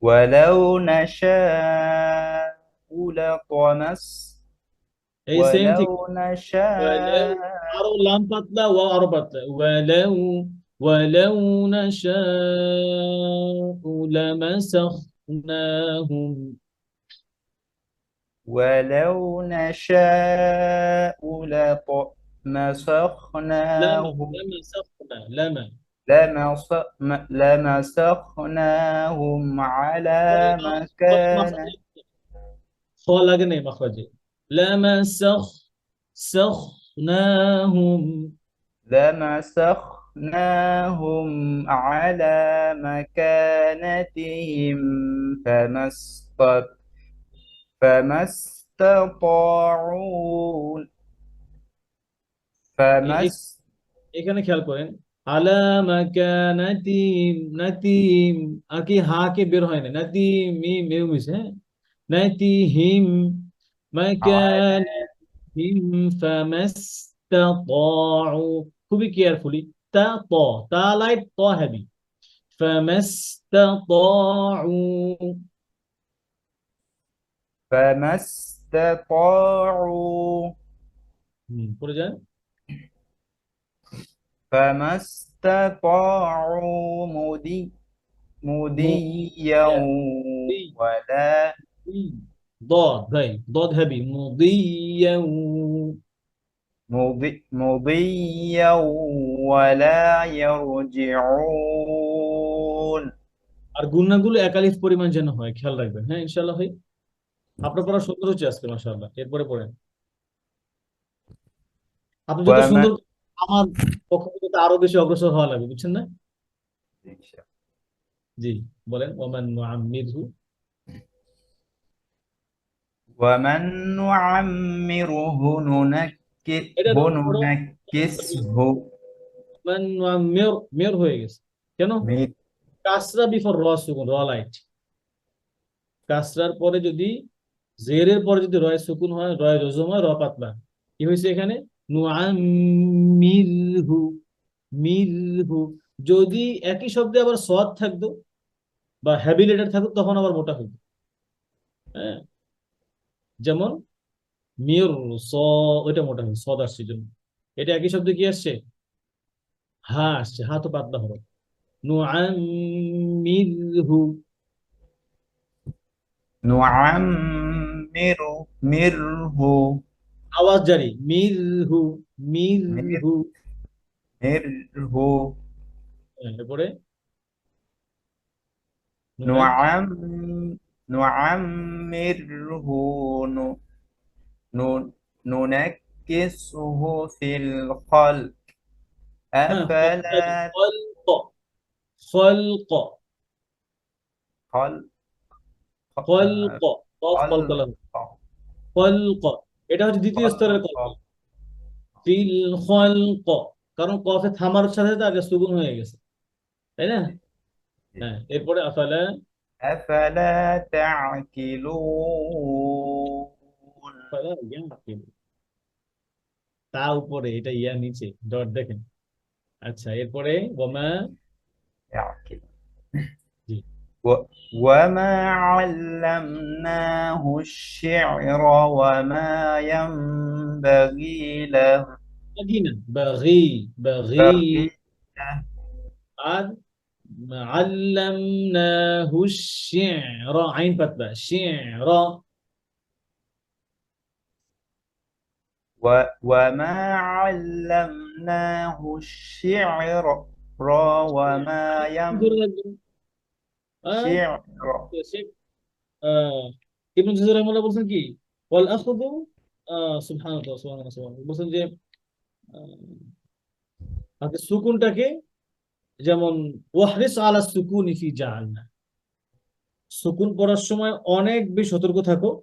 ولو نشاء لطمس এই সেম ঠিক। ولو ওয়ালাউ, نشاء আরো লাম পাতলা, ওয়া আরো পাতলা, ওয়ালাউ, ওয়ালাউ নাশাউ লামাসাখনাহুম। ولو نشاء লামা, لطمسخناهم লামাসাখনা, লামা لمس لمسخناهم على مكانة খ লাগে নাই মাখরাজে। লামাসাখ, সাখনাহুম। لمسخناهم على مكانتهم فما استطاعوا فما است- এখানে খেয়াল করেন, আলা মাকানাতিম, নাতিম, আর কি হা কে বের হয় না, নাতিম মিম মেউ মিস, হ্যাঁ, নাতিহিম على মাকানাতিহিম ফামাস্তাতাউ। খুবই কেয়ারফুলি, তা ত, তা লাইট, ত হ্যাভি, ফামাস্তাতাউ। فما استطاعوا পড়ে যান, فما استطاعوا مضيا মুদিয়া, ولا ضاد ভাই, ضاد হ্যাভি, মুদিয়াউ। مضيا ولا يرجعون আর গুন্নাগুলো একালিফ পরিমাণ যেন হয়, খেয়াল রাখবেন, হ্যাঁ ইনশাল্লাহ ভাই। আপনার পড়া সুন্দর হচ্ছে আজকে, মাশাআল্লাহ। এরপরে পড়েন, আপনি যত وما সুন্দর, আমার পক্ষ থেকে তো আরো বেশি অগ্রসর হওয়া লাগবে, বুঝছেন না? জি, বলেন, ওমান নুআম্মিরহু। ومن نعمره এটা পড়ো, ننكسه ওমান নুআম্মির, মেয়র হয়ে গেছে কেন? ميت কাসরা বিফর র সুকুন, র লাইট। কাসরার পরে যদি, জেরের পরে যদি রয় সুকুন হয়, রয় রজম হয়, র পাতলা, কি হয়েছে এখানে? নুআম্মিরহু, মিরহু। যদি একই শব্দে আবার সদ থাকতো বা হ্যাভি লেটার থাকতো, তখন আবার মোটা হইতো। হ্যাঁ, যেমন মির স, ওইটা মোটা হবে, সদ আসছে জন্য। এটা একই শব্দ কি আসছে? হা আসছে, হা তো পাতলা হবে। নুআম্মিরহু, মিরহু। আওয়াজ জারি, মিরহু, মির মিরহু। মিরহু। এরপরে নুনাক, নুআম নুআম্মিরহু নু- নু- নুনাক্কিসহু ফিল খলক হ্যাঁ আফালা খলক, খলক, খল খলক, কফ কলকলা, খলক খলক। এটা হচ্ছে দ্বিতীয় স্তরের কলকলা। খলক। ফিল খলক, কারণ কফে থামার সাথে সাথে আগে সুকুন হয়ে গেছে, তাই না? হ্যাঁ, এরপরে আফালা, আফালা তা'কিলুন। আফালা ইয়াকিলুন। তা উপরে, এটা ইয়া নিচে, ডট দেখেন। আচ্ছা, এরপরে ওমা, يعقل. জি, وما علمناه الشعر وما ينبغي له. বাগিনা, বাগি, বাগি। بغي له. আর আল্লামনাহু শি'রা, আইন পাতলা, শি'রা। وما علمناه الشعر وما ধরে রাখবেন। আর شعر. শেখ ইবনে জাযর রাহিমাহুল্লাহ বলছেন কি, ওয়াল আখযু, সুবহানাল্লাহ, সুবহানাল্লাহ, সুবহানাল্লাহ, বলছেন যে আপনি সুকুনটাকে, যেমন ওয়াহরিস আলা সুকুনি ফি জাআলনা, সুকুন পড়ার সময় অনেক বেশি সতর্ক থাকো।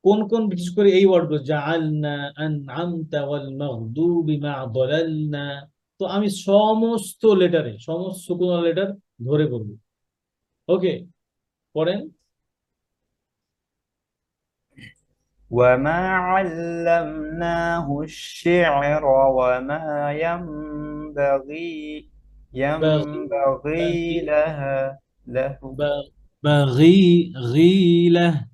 কোন কোন, বিশেষ করে এই ওয়ার্ডগুলো, জাআলনা, আনআমতা, ওয়াল মাগদুবি মা দালালনা। তো আমি সমস্ত লেটারে, সমস্ত সুকুন লেটার ধরে করব। ওকে, পড়েন। وما علمناه الشعر وما বাগি, ينبغي বাগি, له. বাগি, গিলা।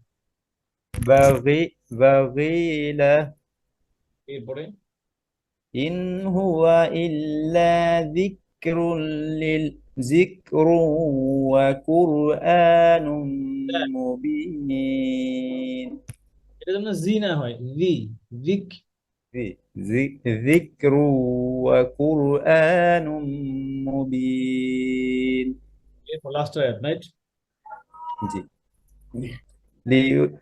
بغي له. এরপরে إن هو إلا ذكر وقرآن لا، مبين. এটা যেন জি না হয়, জি, জিক। ذكر وقرآن مبين. এরপর লাস্ট আয়াত, রাইট? জি। لي-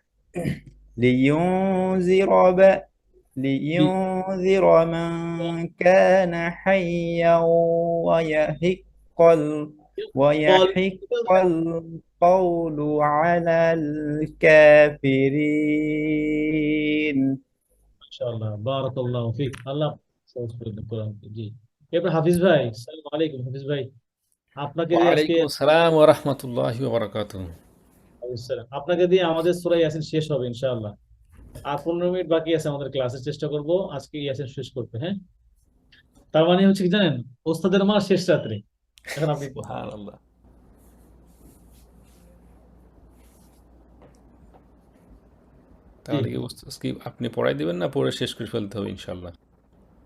لينذر ب- لينذر من كان حيا قال، ويحق القول على الكافرين. মাশাআল্লাহ, বারাকাল্লাহু ফিক। আল্লাহ সহজ করে দেন কোরআনকে। জি, এরপর হাফিজ ভাই, আসসালামু আলাইকুম হাফিজ ভাই। আপনাকে দিয়ে আজকে, ওয়ালাইকুম আসসালাম ওয়া রাহমাতুল্লাহি ওয়া বারাকাতুহু। আপনাকে দিয়ে আমাদের সূরা ইয়াসিন শেষ হবে ইনশাআল্লাহ। আর 15 মিনিট বাকি আছে আমাদের ক্লাসের, চেষ্টা করব আজকে ইয়াসিন শেষ করতে। হ্যাঁ, তার মানে হচ্ছে কি জানেন, ওস্তাদের মা শেষ রাত্রে। এখন আপনি বলেন। সুবহানাল্লাহ। জি, তাহলে কি উস্তাদ কি আপনি পড়াই দিবেন না পড়ে শেষ করে ফেলতে হবে ইনশাআল্লাহ?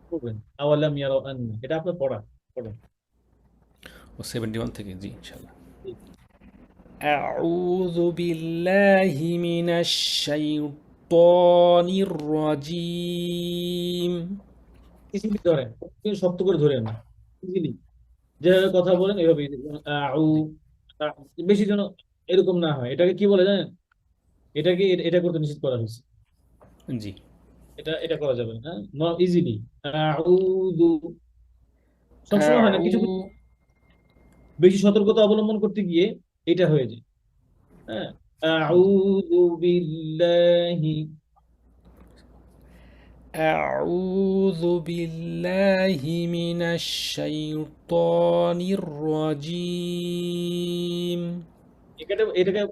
করবেন। আওয়ালাম ইয়ারাউ আন্না, এটা আপনার পড়া, পড়েন। ও 71 থেকে, জি ইনশাআল্লাহ। জি, আউযু বিল্লাহি মিনাশ শাইতানির রাজীম। ইজিলি ধরেন, কিন্তু শক্ত করে ধরেন না, ইজিলি যেভাবে কথা বলেন এভাবে। আউ, বেশি যেন এরকম না হয়। এটাকে কি বলে জানেন? এটাকে এটা করতে নিষেধ করা হয়েছে। জি। এটা এটা করা যাবে না, ইজিলি। আউযু, সবসময় হয় না, আউ কিছু কিছু বেশি সতর্কতা অবলম্বন করতে গিয়ে এটা হয়ে যায়। হ্যাঁ, আউযু বিল্লাহি, আউযু বিল্লাহি মিনাশ শাইতানির রাজীম।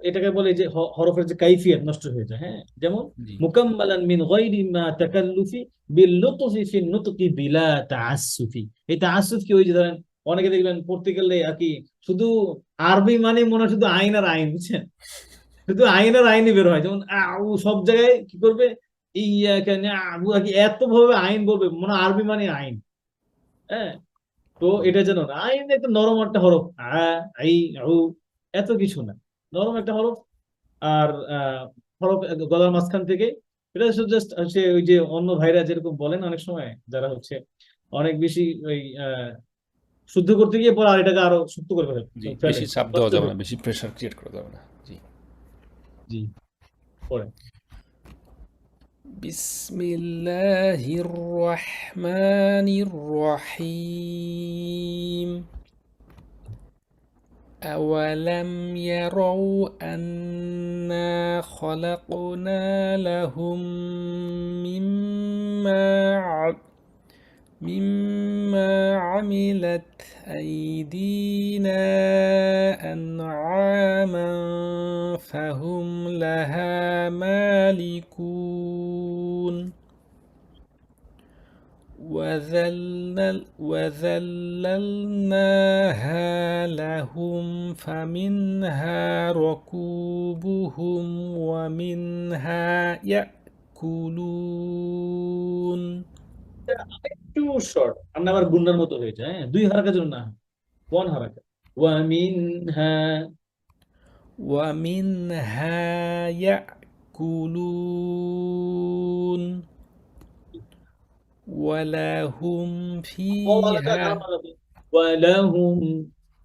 এটাকে বলে যে হরফের যে কাইফিয়ত নষ্ট হয়ে যায়। হ্যাঁ, যেমন জি। মুকাম্মালান মিন গায়রি মা তাকাল্লুফি বিল লুতফি ফি নুতকি বিলা তাআসসুফি। এই তাআসসুফ কি, ওই যে ধরেন অনেকে দেখবেন পড়তে গেলে আর কি, শুধু আরবি মানে মনে হয় শুধু আইন আর আইন, বুঝছেন? শুধু আইনের আইনই বের হয়, যেমন ও সব জায়গায় কি করবে, ইয়াকা নাবু কি এত ভাবে আইন বলবে, মনে হয় আরবি মানে আইন। হ্যাঁ, তো এটা যেন না, আইন একটা নরম একটা হরফ, আই উ, এত কিছু না, নরম একটা হরফ। আর হরফ গলার মাঝখান থেকে, এটা জাস্ট হচ্ছে ওই যে অন্য ভাইরা যেরকম বলেন অনেক সময়, যারা হচ্ছে অনেক বেশি ওই শুদ্ধ করতে গিয়ে পরে আর এটাকে আরো শক্ত করে ফেলে, জি, ফেলে বেশি চাপ দেওয়া কষ্ট যাবে করে। না, বেশি প্রেশার ক্রিয়েট করা যাবে না। জি। জি, পরে বিসমিল্লাহির রহমানির রহিম। أولم يروا أنا خلقنا لهم مما مما عملت أيدينا أنعاما فهم لها مالكون وذللناها لهم فمنها ركوبهم ومنها يأكلون একটু শর্ট, আমরা আবার গুন্ডার মতো হয়ে যায়, হ্যাঁ, দুই হারাকার জন্য না, ওয়ান হারাকা। ওয়ামিনহা, ومنها يأكلون ولهم ওয়াও হারাকা فيها কার মানাবে? ওয়ালাহুম,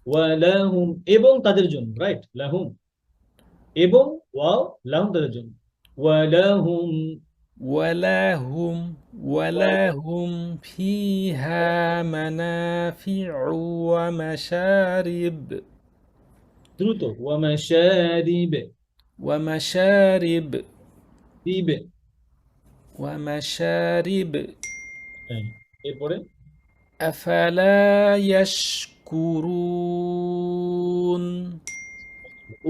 ওয়ালাহুম এবং তাদের জন্য, রাইট, লাহুম এবং ওয়াও, লাহুম তাদের জন্য, ওয়ালাহুম, ولهم فيها منافع ومشارب দ্রুত, ওয়ামাশারিবে, ومشارب দিবে, ومشارب হ্যাঁ, এরপরে أفلا يشكرون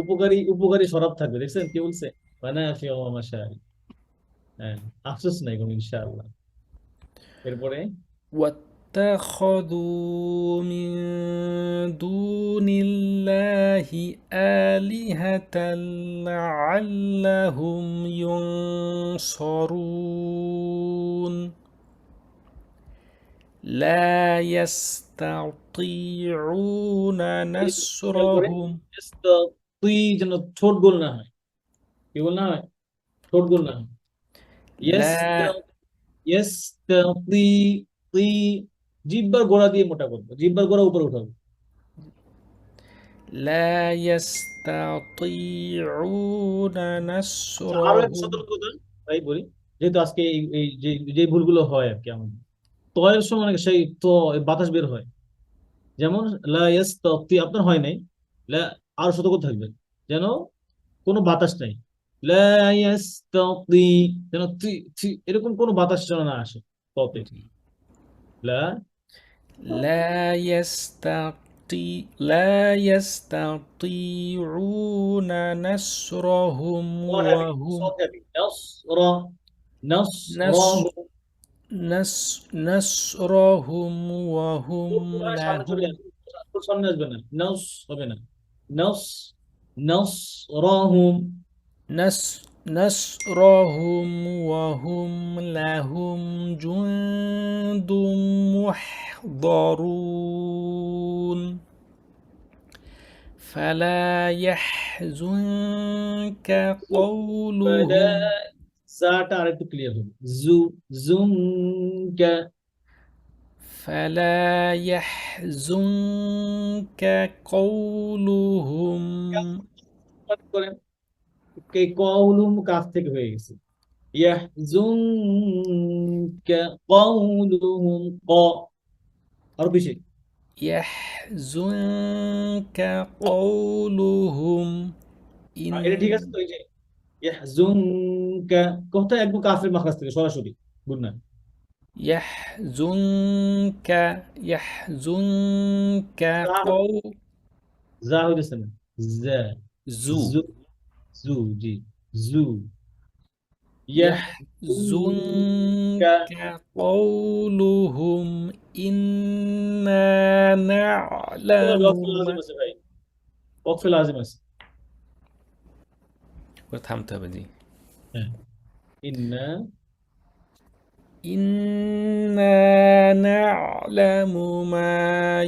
উপকারী উপকারী শরাব থাকবে, দেখছেন কি বলছে, মানাফিউ ওয়া মাশারিব, হ্যাঁ, আফসোস নাই কোনো, ইনশাআল্লাহ। এরপরে واتخذوا من دون الله آلهة لعلهم ينصرون لا يستطيعون খেয়াল করে, نصرهم তুই যেন ঠোঁট গোল না হয়, কি গোল না হয়, ঠোঁট গোল না হয়। ইয়েস, لا ইয়েস, তুই, তুই জিহ্বার গোড়া দিয়ে মোটা করবো, জিহ্বার গোড়া উপরে উঠাবো। لا يستطيعون আচ্ছা, আরো একটা نصرهم সতর্কতা তাই বলি, যেহেতু আজকে এই এই যে যে ভুলগুলো হয় আর কি আমাদের, তয়ের সময় অনেক সেই তো বাতাস বের হয়, যেমন লা ইয়াস্তাতি আপনার হয় নাই, লা, আরো সতর্ক থাকবেন যেন কোনো বাতাস নাই, লা ইয়াস্তাতি, যেন এরকম কোনো বাতাস যেন না আসে ততে, লা, لا يستطيعون نصرهم র হ্যাভি, وهم সদ হ্যাভি, নাসর, نس নাসরাহু, نصرهم وهم সামনে চলে لهم আসবে, সামনে আসবে না, নাস হবে না, নাস, নাসরাহুম, نصرهم وهم لهم جند محضرون فلا يحزنك ফালা, قولهم সাটা আরেকটু ক্লিয়ার হবে, জু, জুমকা, فلا يحزنك قولهم করেন, এই কওলুম কাফ থেকে হয়ে গেছে, ইয়াহজুনকা কওলুহুম, ক, আরো বেশি, يحزنك قولهم إن এটা ঠিক আছে তো, এই যে ইয়াহজুনকা কথা একদম কাফের মাখরাজ থেকে সরাসরি, গুড না, يحزنك যা, قول যা হইতেছে না, যা, ذو জু, জু, জি, জু, ইয়াহজুনকা, يحزنك قولهم إنا তোমার نعلم ওয়াকফে লাজিম আছে ভাই, ওয়াকফে লাজিম আছে, করে থামতে হবে, জি। হ্যাঁ, ইন্না ইন্না না'লামু মা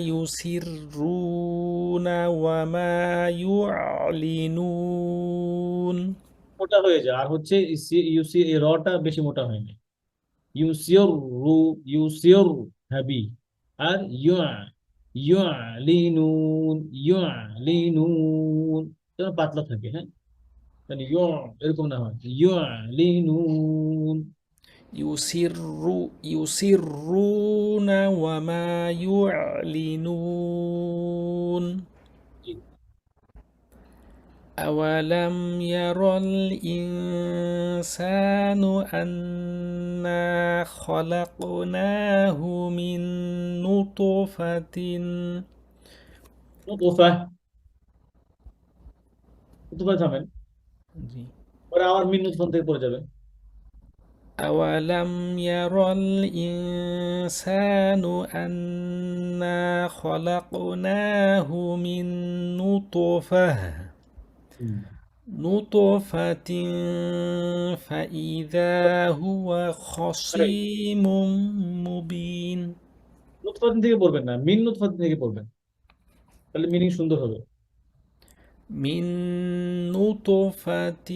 ইউসিররুনা ওয়া মা ইউ'লিনুন। মোটা হয়ে যায়, আর হচ্ছে ইউসি এই রটা বেশি মোটা হয় না। ইউসিওর রু, ইউসিওর হ্যাবি, আর লিনুন, লিনুন যেন পাতলা থাকে। হ্যাঁ, মানে এরকম না হয়, লিনুন। ইউসিররুনা ওয়া মা ইউ'লিনুন। জি। أولم ير الإنسان أنا خلقناه من نطفة. নুতফা, নুতফা থামেন, জি। পরে আবার মিন নুতফা থেকে পড়ে যাবে। أولم ير الإنسان أنا خلقناه من نطفة হুম। نطفة فإذا هو Correct. خصيم مبين. নুতফা থেকে পড়বেন না, মিন নুতফা থেকে পড়বেন, তাহলে মিনিং সুন্দর হবে। من نطفة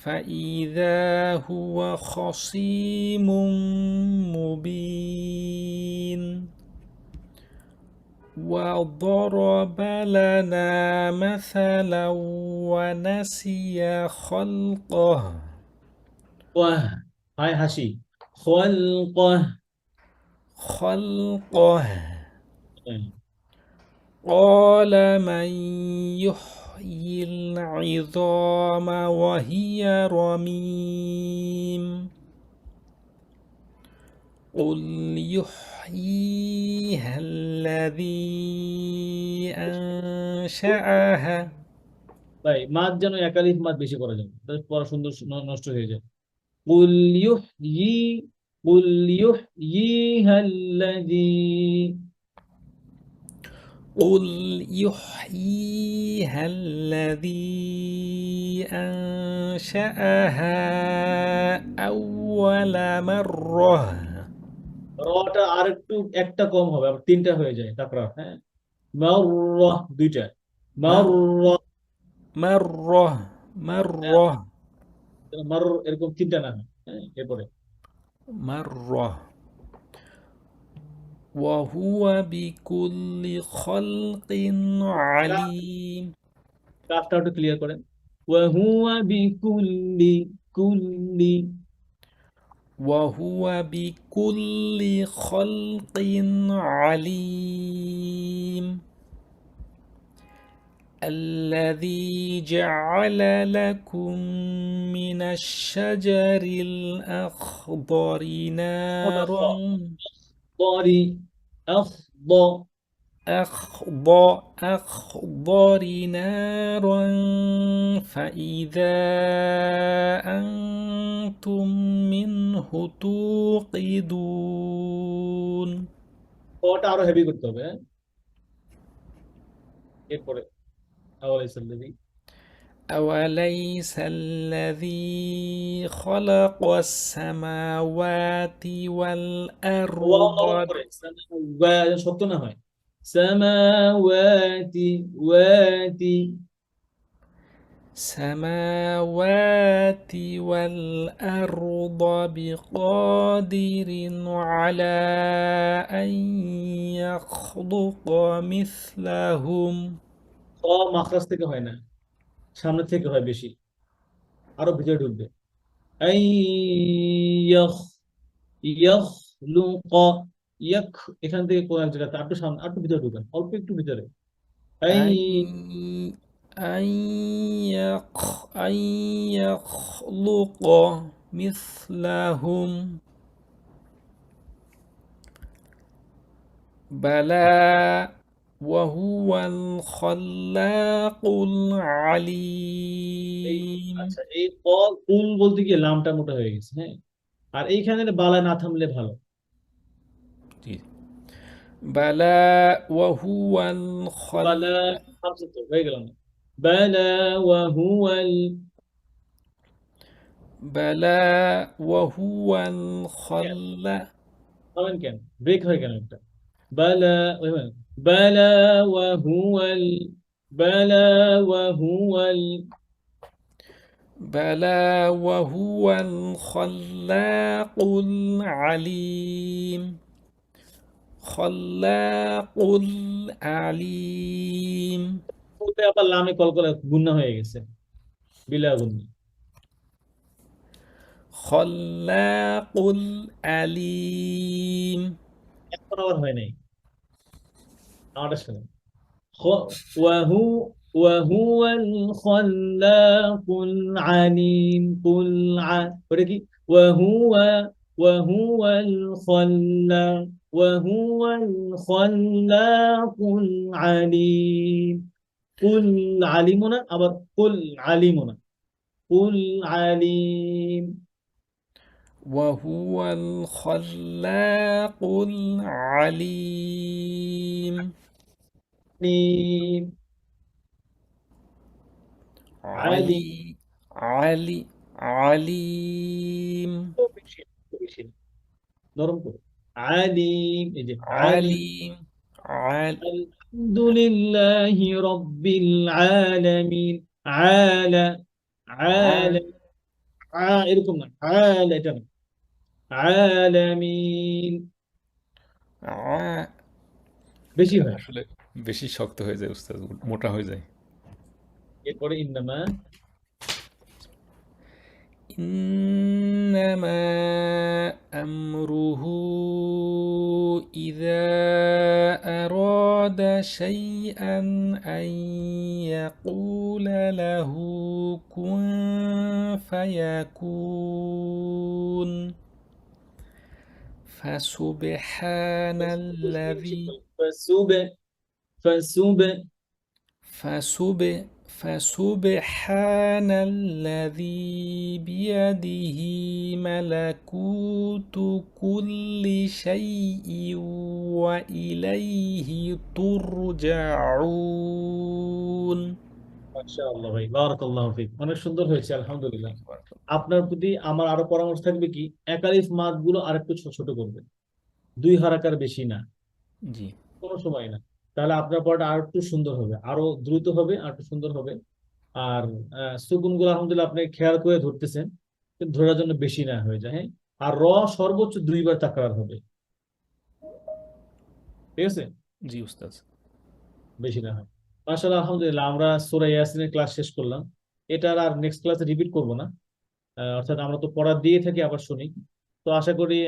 فإذا هو خصيم مبين. وضرب لنا مثلا ونسي خلقه. ওয়াহ, হায় হাসি, খলকহ। خلقه হ্যাঁ, قال من يحيي العظام وهي رميم. قل يحييها الذي أنشأها. ভাই মাদ যেন একালিফ মাদ বেশি করা যাবে, তাহলে পড়া সুন্দর নষ্ট হয়ে যায়। কুল ইউহয়ি, কুল ইউহয়িহাল্লাযী। قل يحييها الذي أنشأها أول مرة. রটা আর একটু একটা কম হবে, আবার তিনটা হয়ে যায় তাকরার। হ্যাঁ, মাররাহ দুইটা, مر মাররাহ। مرة হ্যাঁ, مرة যেন মার এরকম তিনটা না হয়। হ্যাঁ, এরপরে مرة. وهو بكل خلق عليم. কাফটা একটু ক্লিয়ার করেন। ওয়াহুয়া বিকুল্লি, কুল্লি। وهو بكل خلق عليم. الذي جعل لكم من الشجر الأخضر মোটা খ, نارا. ضري، أخض، أخضر نارا فإذا أنتم منه توقدون. কটা আরো হেভি করতে হবে। হ্যাঁ, এরপরে আওয়ালাইসাল্লাযী। أوليس الذي خلق السماوات ওয়াও নরম والأرض. করে, শক্ত না হয়। সামাওয়াতি, ওয়াতি। السماوات والأرض بقادر على أن يخلق مثلهم. খ মাখরাজ থেকে হয় না, সামনে থেকে হয় বেশি, আরো ভিতরে ঢুকবে। আই ইয়াখ, ইয়াখলুক, ইয়াখ, এখান থেকে কোন এক জায়গাতে একটু সামনে, একটু ভিতরে ঢুকেন, অল্প একটু ভিতরে। আই أن أن أن يخلق مثلهم. بلى وهو الخلاق العليم. আচ্ছা, এই কুল বলতে গিয়ে লামটা মোটা হয়ে গেছে। হ্যাঁ, আর এইখানে বালায় না থামলে ভালো। بلى وهو বালা الخلاق. থামছে তো, হয়ে গেল না। বালা ওয়া হুয়াল بلى وهو الخلاق পাবেন কেন, ব্রেক হয় কেন একটা? বালা বালা ওয়া হুয়াল বালা ওয়া হুয়াল بلى وهو الخلاق العليم خلاق العليم ওতে আবার লামে কলকলা গুন্না হয়ে গেছে, বিলা গুন্না। خلاق العليم এখন আবার হয় নাই, আমারটা শুনুন। خ- وهو وهو الخلاق العليم قل ওটা কি? وهو وهو الخلاق وهو الخلاق العليم قل عليمنا আবার قل عليمنا قل عليم وهو الخلاق العليم عليم عليم علي علي عليم বেশি নরম করে আলিম, এই যে আলিম। عليم الحمد لله رب العالمين عالى عالى এরকম না, আলা এটা না, আলামিন ع- বেশি এটা হয়। আসলে বেশি শক্ত হয়ে যায় উস্তাদ, মোটা হয়ে যায়। এরপরে ইন্নামা إنما أمره إذا أراد شيئا أن يقول له كن فيكون فسبحان الذي فسوبة فسوبة فسبحان الذي بيده ملكوت كل شيء وإليه ترجعون মাশাআল্লাহ ভাই, বারাকাল্লাহু ফিক, অনেক সুন্দর হয়েছে আলহামদুলিল্লাহ। আপনার প্রতি আমার আরো পরামর্শ থাকবে কি, একালিফ মাদ গুলো আরেকটু ছোট ছোট করবেন, 2 হারাকার বেশি না, জি কোনো সময় না। তাহলে আপনার পড়াটা আর একটু সুন্দর হবে, আরো দ্রুত হবে, আর একটু সুন্দর হবে। আর সুকুন গুলো আলহামদুলিল্লাহ আপনি খেয়াল করে ধরতেছেন, কিন্তু ধরার জন্য বেশি না হয়ে যায়, হ্যাঁ। আর সর্বোচ্চ 2বার তাকরার হবে, ঠিক আছে, জি উস্তাদ। বেশি না হয়। মাশাআল্লাহ আলহামদুলিল্লাহ, আমরা সূরা ইয়াসিনের ক্লাস শেষ করলাম। এটার আর নেক্সট ক্লাসে রিপিট করব না। অর্থাৎ আমরা তো পড়া দিয়ে থাকি, আবার শুনি। তো আশা করি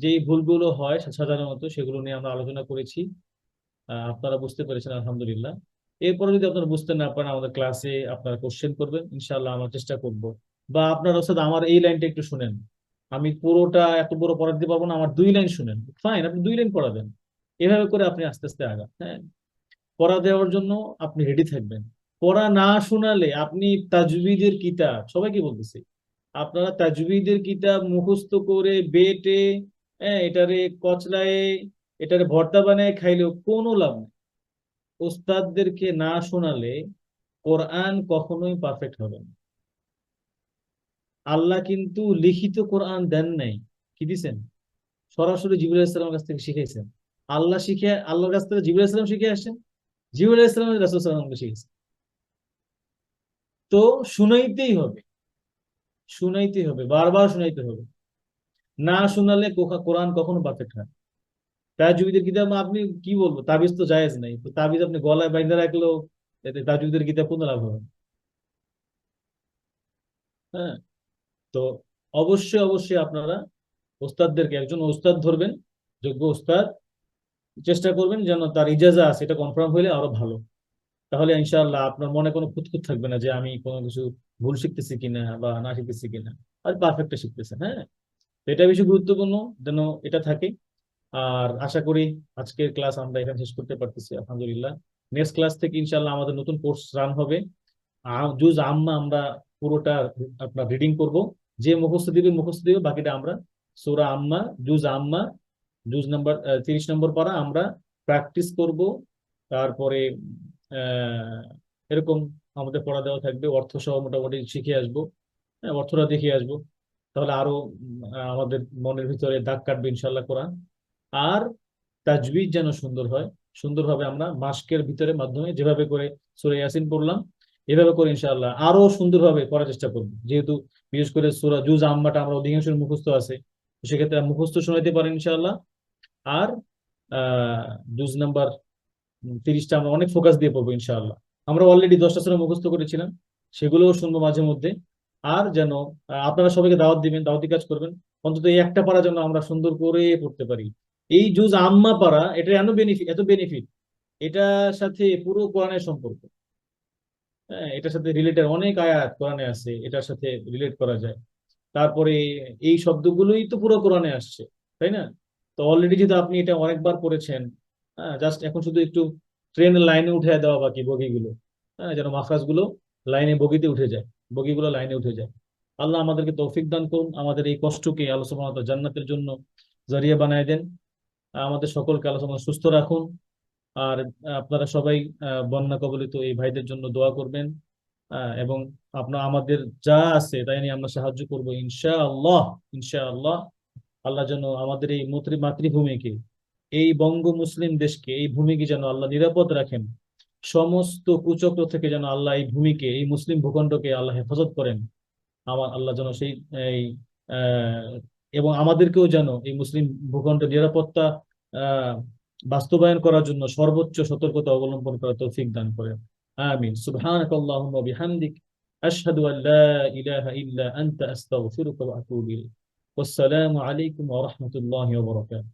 যেই ভুলগুলো হয় সাধারণত সেগুলো নিয়ে আমরা আলোচনা করেছি, আপনারা বুঝতে পেরেছেন আলহামদুলিল্লাহ। এরপরে যদি আপনারা বুঝতে না পারেন, আমাদের ক্লাসে আপনারা কোশ্চেন করবেন, ইনশাআল্লাহ আমরা চেষ্টা করব। বা আপনার সাথে আমার এই লাইনটা একটু শুনেন, আমি পুরোটা এত বড় পড়া দিতে পারবো না, আমার 2 লাইন শুনেন, ফাইন, আপনি 2 লাইন পড়াবেন। এভাবে করে আপনি আস্তে আস্তে আগান, হ্যাঁ। পড়া দেওয়ার জন্য আপনি রেডি থাকবেন। পড়া না শোনালে আপনি তাজবিদের কিতাব, সবাইকে বলতেছি, আপনারা তাজবিদের কিতাব মুখস্থ করে বেটে, হ্যাঁ, এটারে কচলায়, এটারে ভর্তা বানায় খাইলেও কোনো লাভ নেই। ওস্তাদদেরকে না শোনালে কোরআন কখনোই পারফেক্ট হবে না। আল্লাহ কিন্তু লিখিত কোরআন দেন নাই, কি দিছেন? সরাসরি জিবরাইল আলাইহিস সালামের কাছ থেকে শিখাইছেন। আল্লাহ শিখে, আল্লাহর কাছ থেকে জিবরাইল আলাইহিস সালাম শিখে আসেন, জিবরাইল আলাইহিস সালাম রাসূল সাল্লাল্লাহু আলাইহি ওয়াসাল্লামকে শিখেছেন। তো শুনাইতেই হবে, শুনাইতেই হবে, বারবার শুনাইতে হবে। না শোনালে কোরআন কখনো পারফেক্ট হয় না। তাজউদের কিতাব আপনি কি বলবো, তাবিজ তো জায়েজ নাই, তো তাবিজ আপনি গলায় বাইন্ধে রাখলেও এতে তাজউদের কিতাব কোনো লাভ হবে না, হ্যাঁ। তো অবশ্যই অবশ্যই আপনারা ওস্তাদদেরকে, একজন ওস্তাদ ধরবেন, যোগ্য ওস্তাদ, চেষ্টা করবেন যেন তার ইজাজা আছে এটা কনফার্ম হইলে আরো ভালো। তাহলে ইনশাআল্লাহ আপনার মনে কোনো খুঁতখুঁত থাকবে না যে আমি কোনো কিছু ভুল শিখতেছি কিনা বা না শিখতেছি কিনা, আর পারফেক্টটা শিখতেছেন, হ্যাঁ। তো এটা বেশি গুরুত্বপূর্ণ যেন এটা থাকে। আর আশা করি আজকের ক্লাস আমরা এখানে শেষ করতে পারতেছি আলহামদুলিল্লাহ। নেক্সট ক্লাস থেকে ইনশাআল্লাহ আমাদের নতুন কোর্স রান হবে। জুজ আম্মা আমরা পুরোটা আপনার রিডিং করব, যে মুখস্থ দিবে, বাকিটা আমরা সূরা আম্মা, জুজ আম্মা, জুজ নাম্বার 30 নম্বর পারা আমরা প্র্যাকটিস করব। তারপরে এরকম আমাদের পড়া দেওয়া থাকবে, অর্থ সহ মোটামুটি শিখে আসবো। হ্যাঁ, অর্থটা দেখে আসবো, তাহলে আরো আমাদের মনের ভিতরে দাগ কাটবে ইনশাল্লাহ কোরআন। আর তাজবিদ যেন সুন্দর হয়, সুন্দরভাবে আমরা মাসকের ভিতরে মাধ্যমে যেভাবে করে সূরা ইয়াসিন পড়লাম এভাবে করে ইনশাআল্লাহ আরো সুন্দরভাবে করার চেষ্টা করবো। যেহেতু বিশেষ করে সূরা জুজ আম্মাটা আমরা অধিকাংশ মুখস্থ আছে, তো সেক্ষেত্রে মুখস্থ শোনাইতে পারেন ইনশাআল্লাহ। আর আহ জুজ নাম্বার 30টা আমরা অনেক ফোকাস দিয়ে পড়বো ইনশাআল্লাহ। আমরা অলরেডি 10টা সূরা মুখস্থ করেছিলাম, সেগুলোও শুনবো মাঝে মধ্যে। আর যেন আপনারা সবাইকে দাওয়াত দিবেন, দাওয়াতি কাজ করবেন, অন্তত এই একটা পারা যেন আমরা সুন্দর করে পড়তে পারি। এই জুজ আম্মা পারা, এটা এত বেনিফিট, এটার সাথে পুরো কোরআনের সম্পর্ক। হ্যাঁ, এটার সাথে রিলেটেড অনেক আয়াত কোরআনে আছে, এটার সাথে রিলেট করা যায়। তারপরে এই শব্দগুলোই তো পুরো কোরআনে আসছে, তাই না? তো অলরেডি যেহেতু আপনি এটা অনেকবার পড়েছেন, হ্যাঁ, জাস্ট এখন শুধু একটু ট্রেনের লাইনে উঠে দেওয়া বাকি বগিগুলো। হ্যাঁ, যেন মাখরাজ গুলো লাইনে বগিতে উঠে যায়, বগিগুলো লাইনে উঠে যায়। আল্লাহ আমাদেরকে তৌফিক দান করুন, আমাদের এই কষ্টকে আল্লাহ সুবহানাহু ওয়া তাআলা জান্নাতের জন্য জরিয়া বানায় দেন। আমাদের সকলকে আল্লাহ সুবহানাহু ওয়া তাআলা সুস্থ রাখুন। আর আপনারা সবাই বন্যা কবলিত এই ভাইদের জন্য দোয়া করবেন। এবং আমাদের যা আছে তাই নিয়ে আমরা সাহায্য করবো ইনশাআল্লাহ। ইনশাআল্লাহ আল্লাহ যেন আমাদের এই মাতৃভূমিকে, এই বঙ্গ মুসলিম দেশকে, এই ভূমিকে যেন আল্লাহ নিরাপদ রাখেন। সমস্ত কুচক্র থেকে যেন আল্লাহ এই ভূমিকে, এই মুসলিম ভূখণ্ডকে আল্লাহ হেফাজত করেন। আমার আল্লাহ যেন সেই এই আহ, এবং আমাদেরকেও যেন এই মুসলিম ভূখণ্ডের নিরাপত্তা আহ বাস্তবায়ন করার জন্য সর্বোচ্চ সতর্কতা অবলম্বন করার তৌফিক দান করেন। আমিন। সুবহানাকাল্লাহুম্মা ওয়া বিহামদিক আশহাদু আল লা ইলাহা ইল্লা আনতা আস্তাগফিরুকা ওয়া আতুবু ইলাইক। ওয়াসসালামু আলাইকুম ওয়া রাহমাতুল্লাহি ওয়া বারাকাতুহু।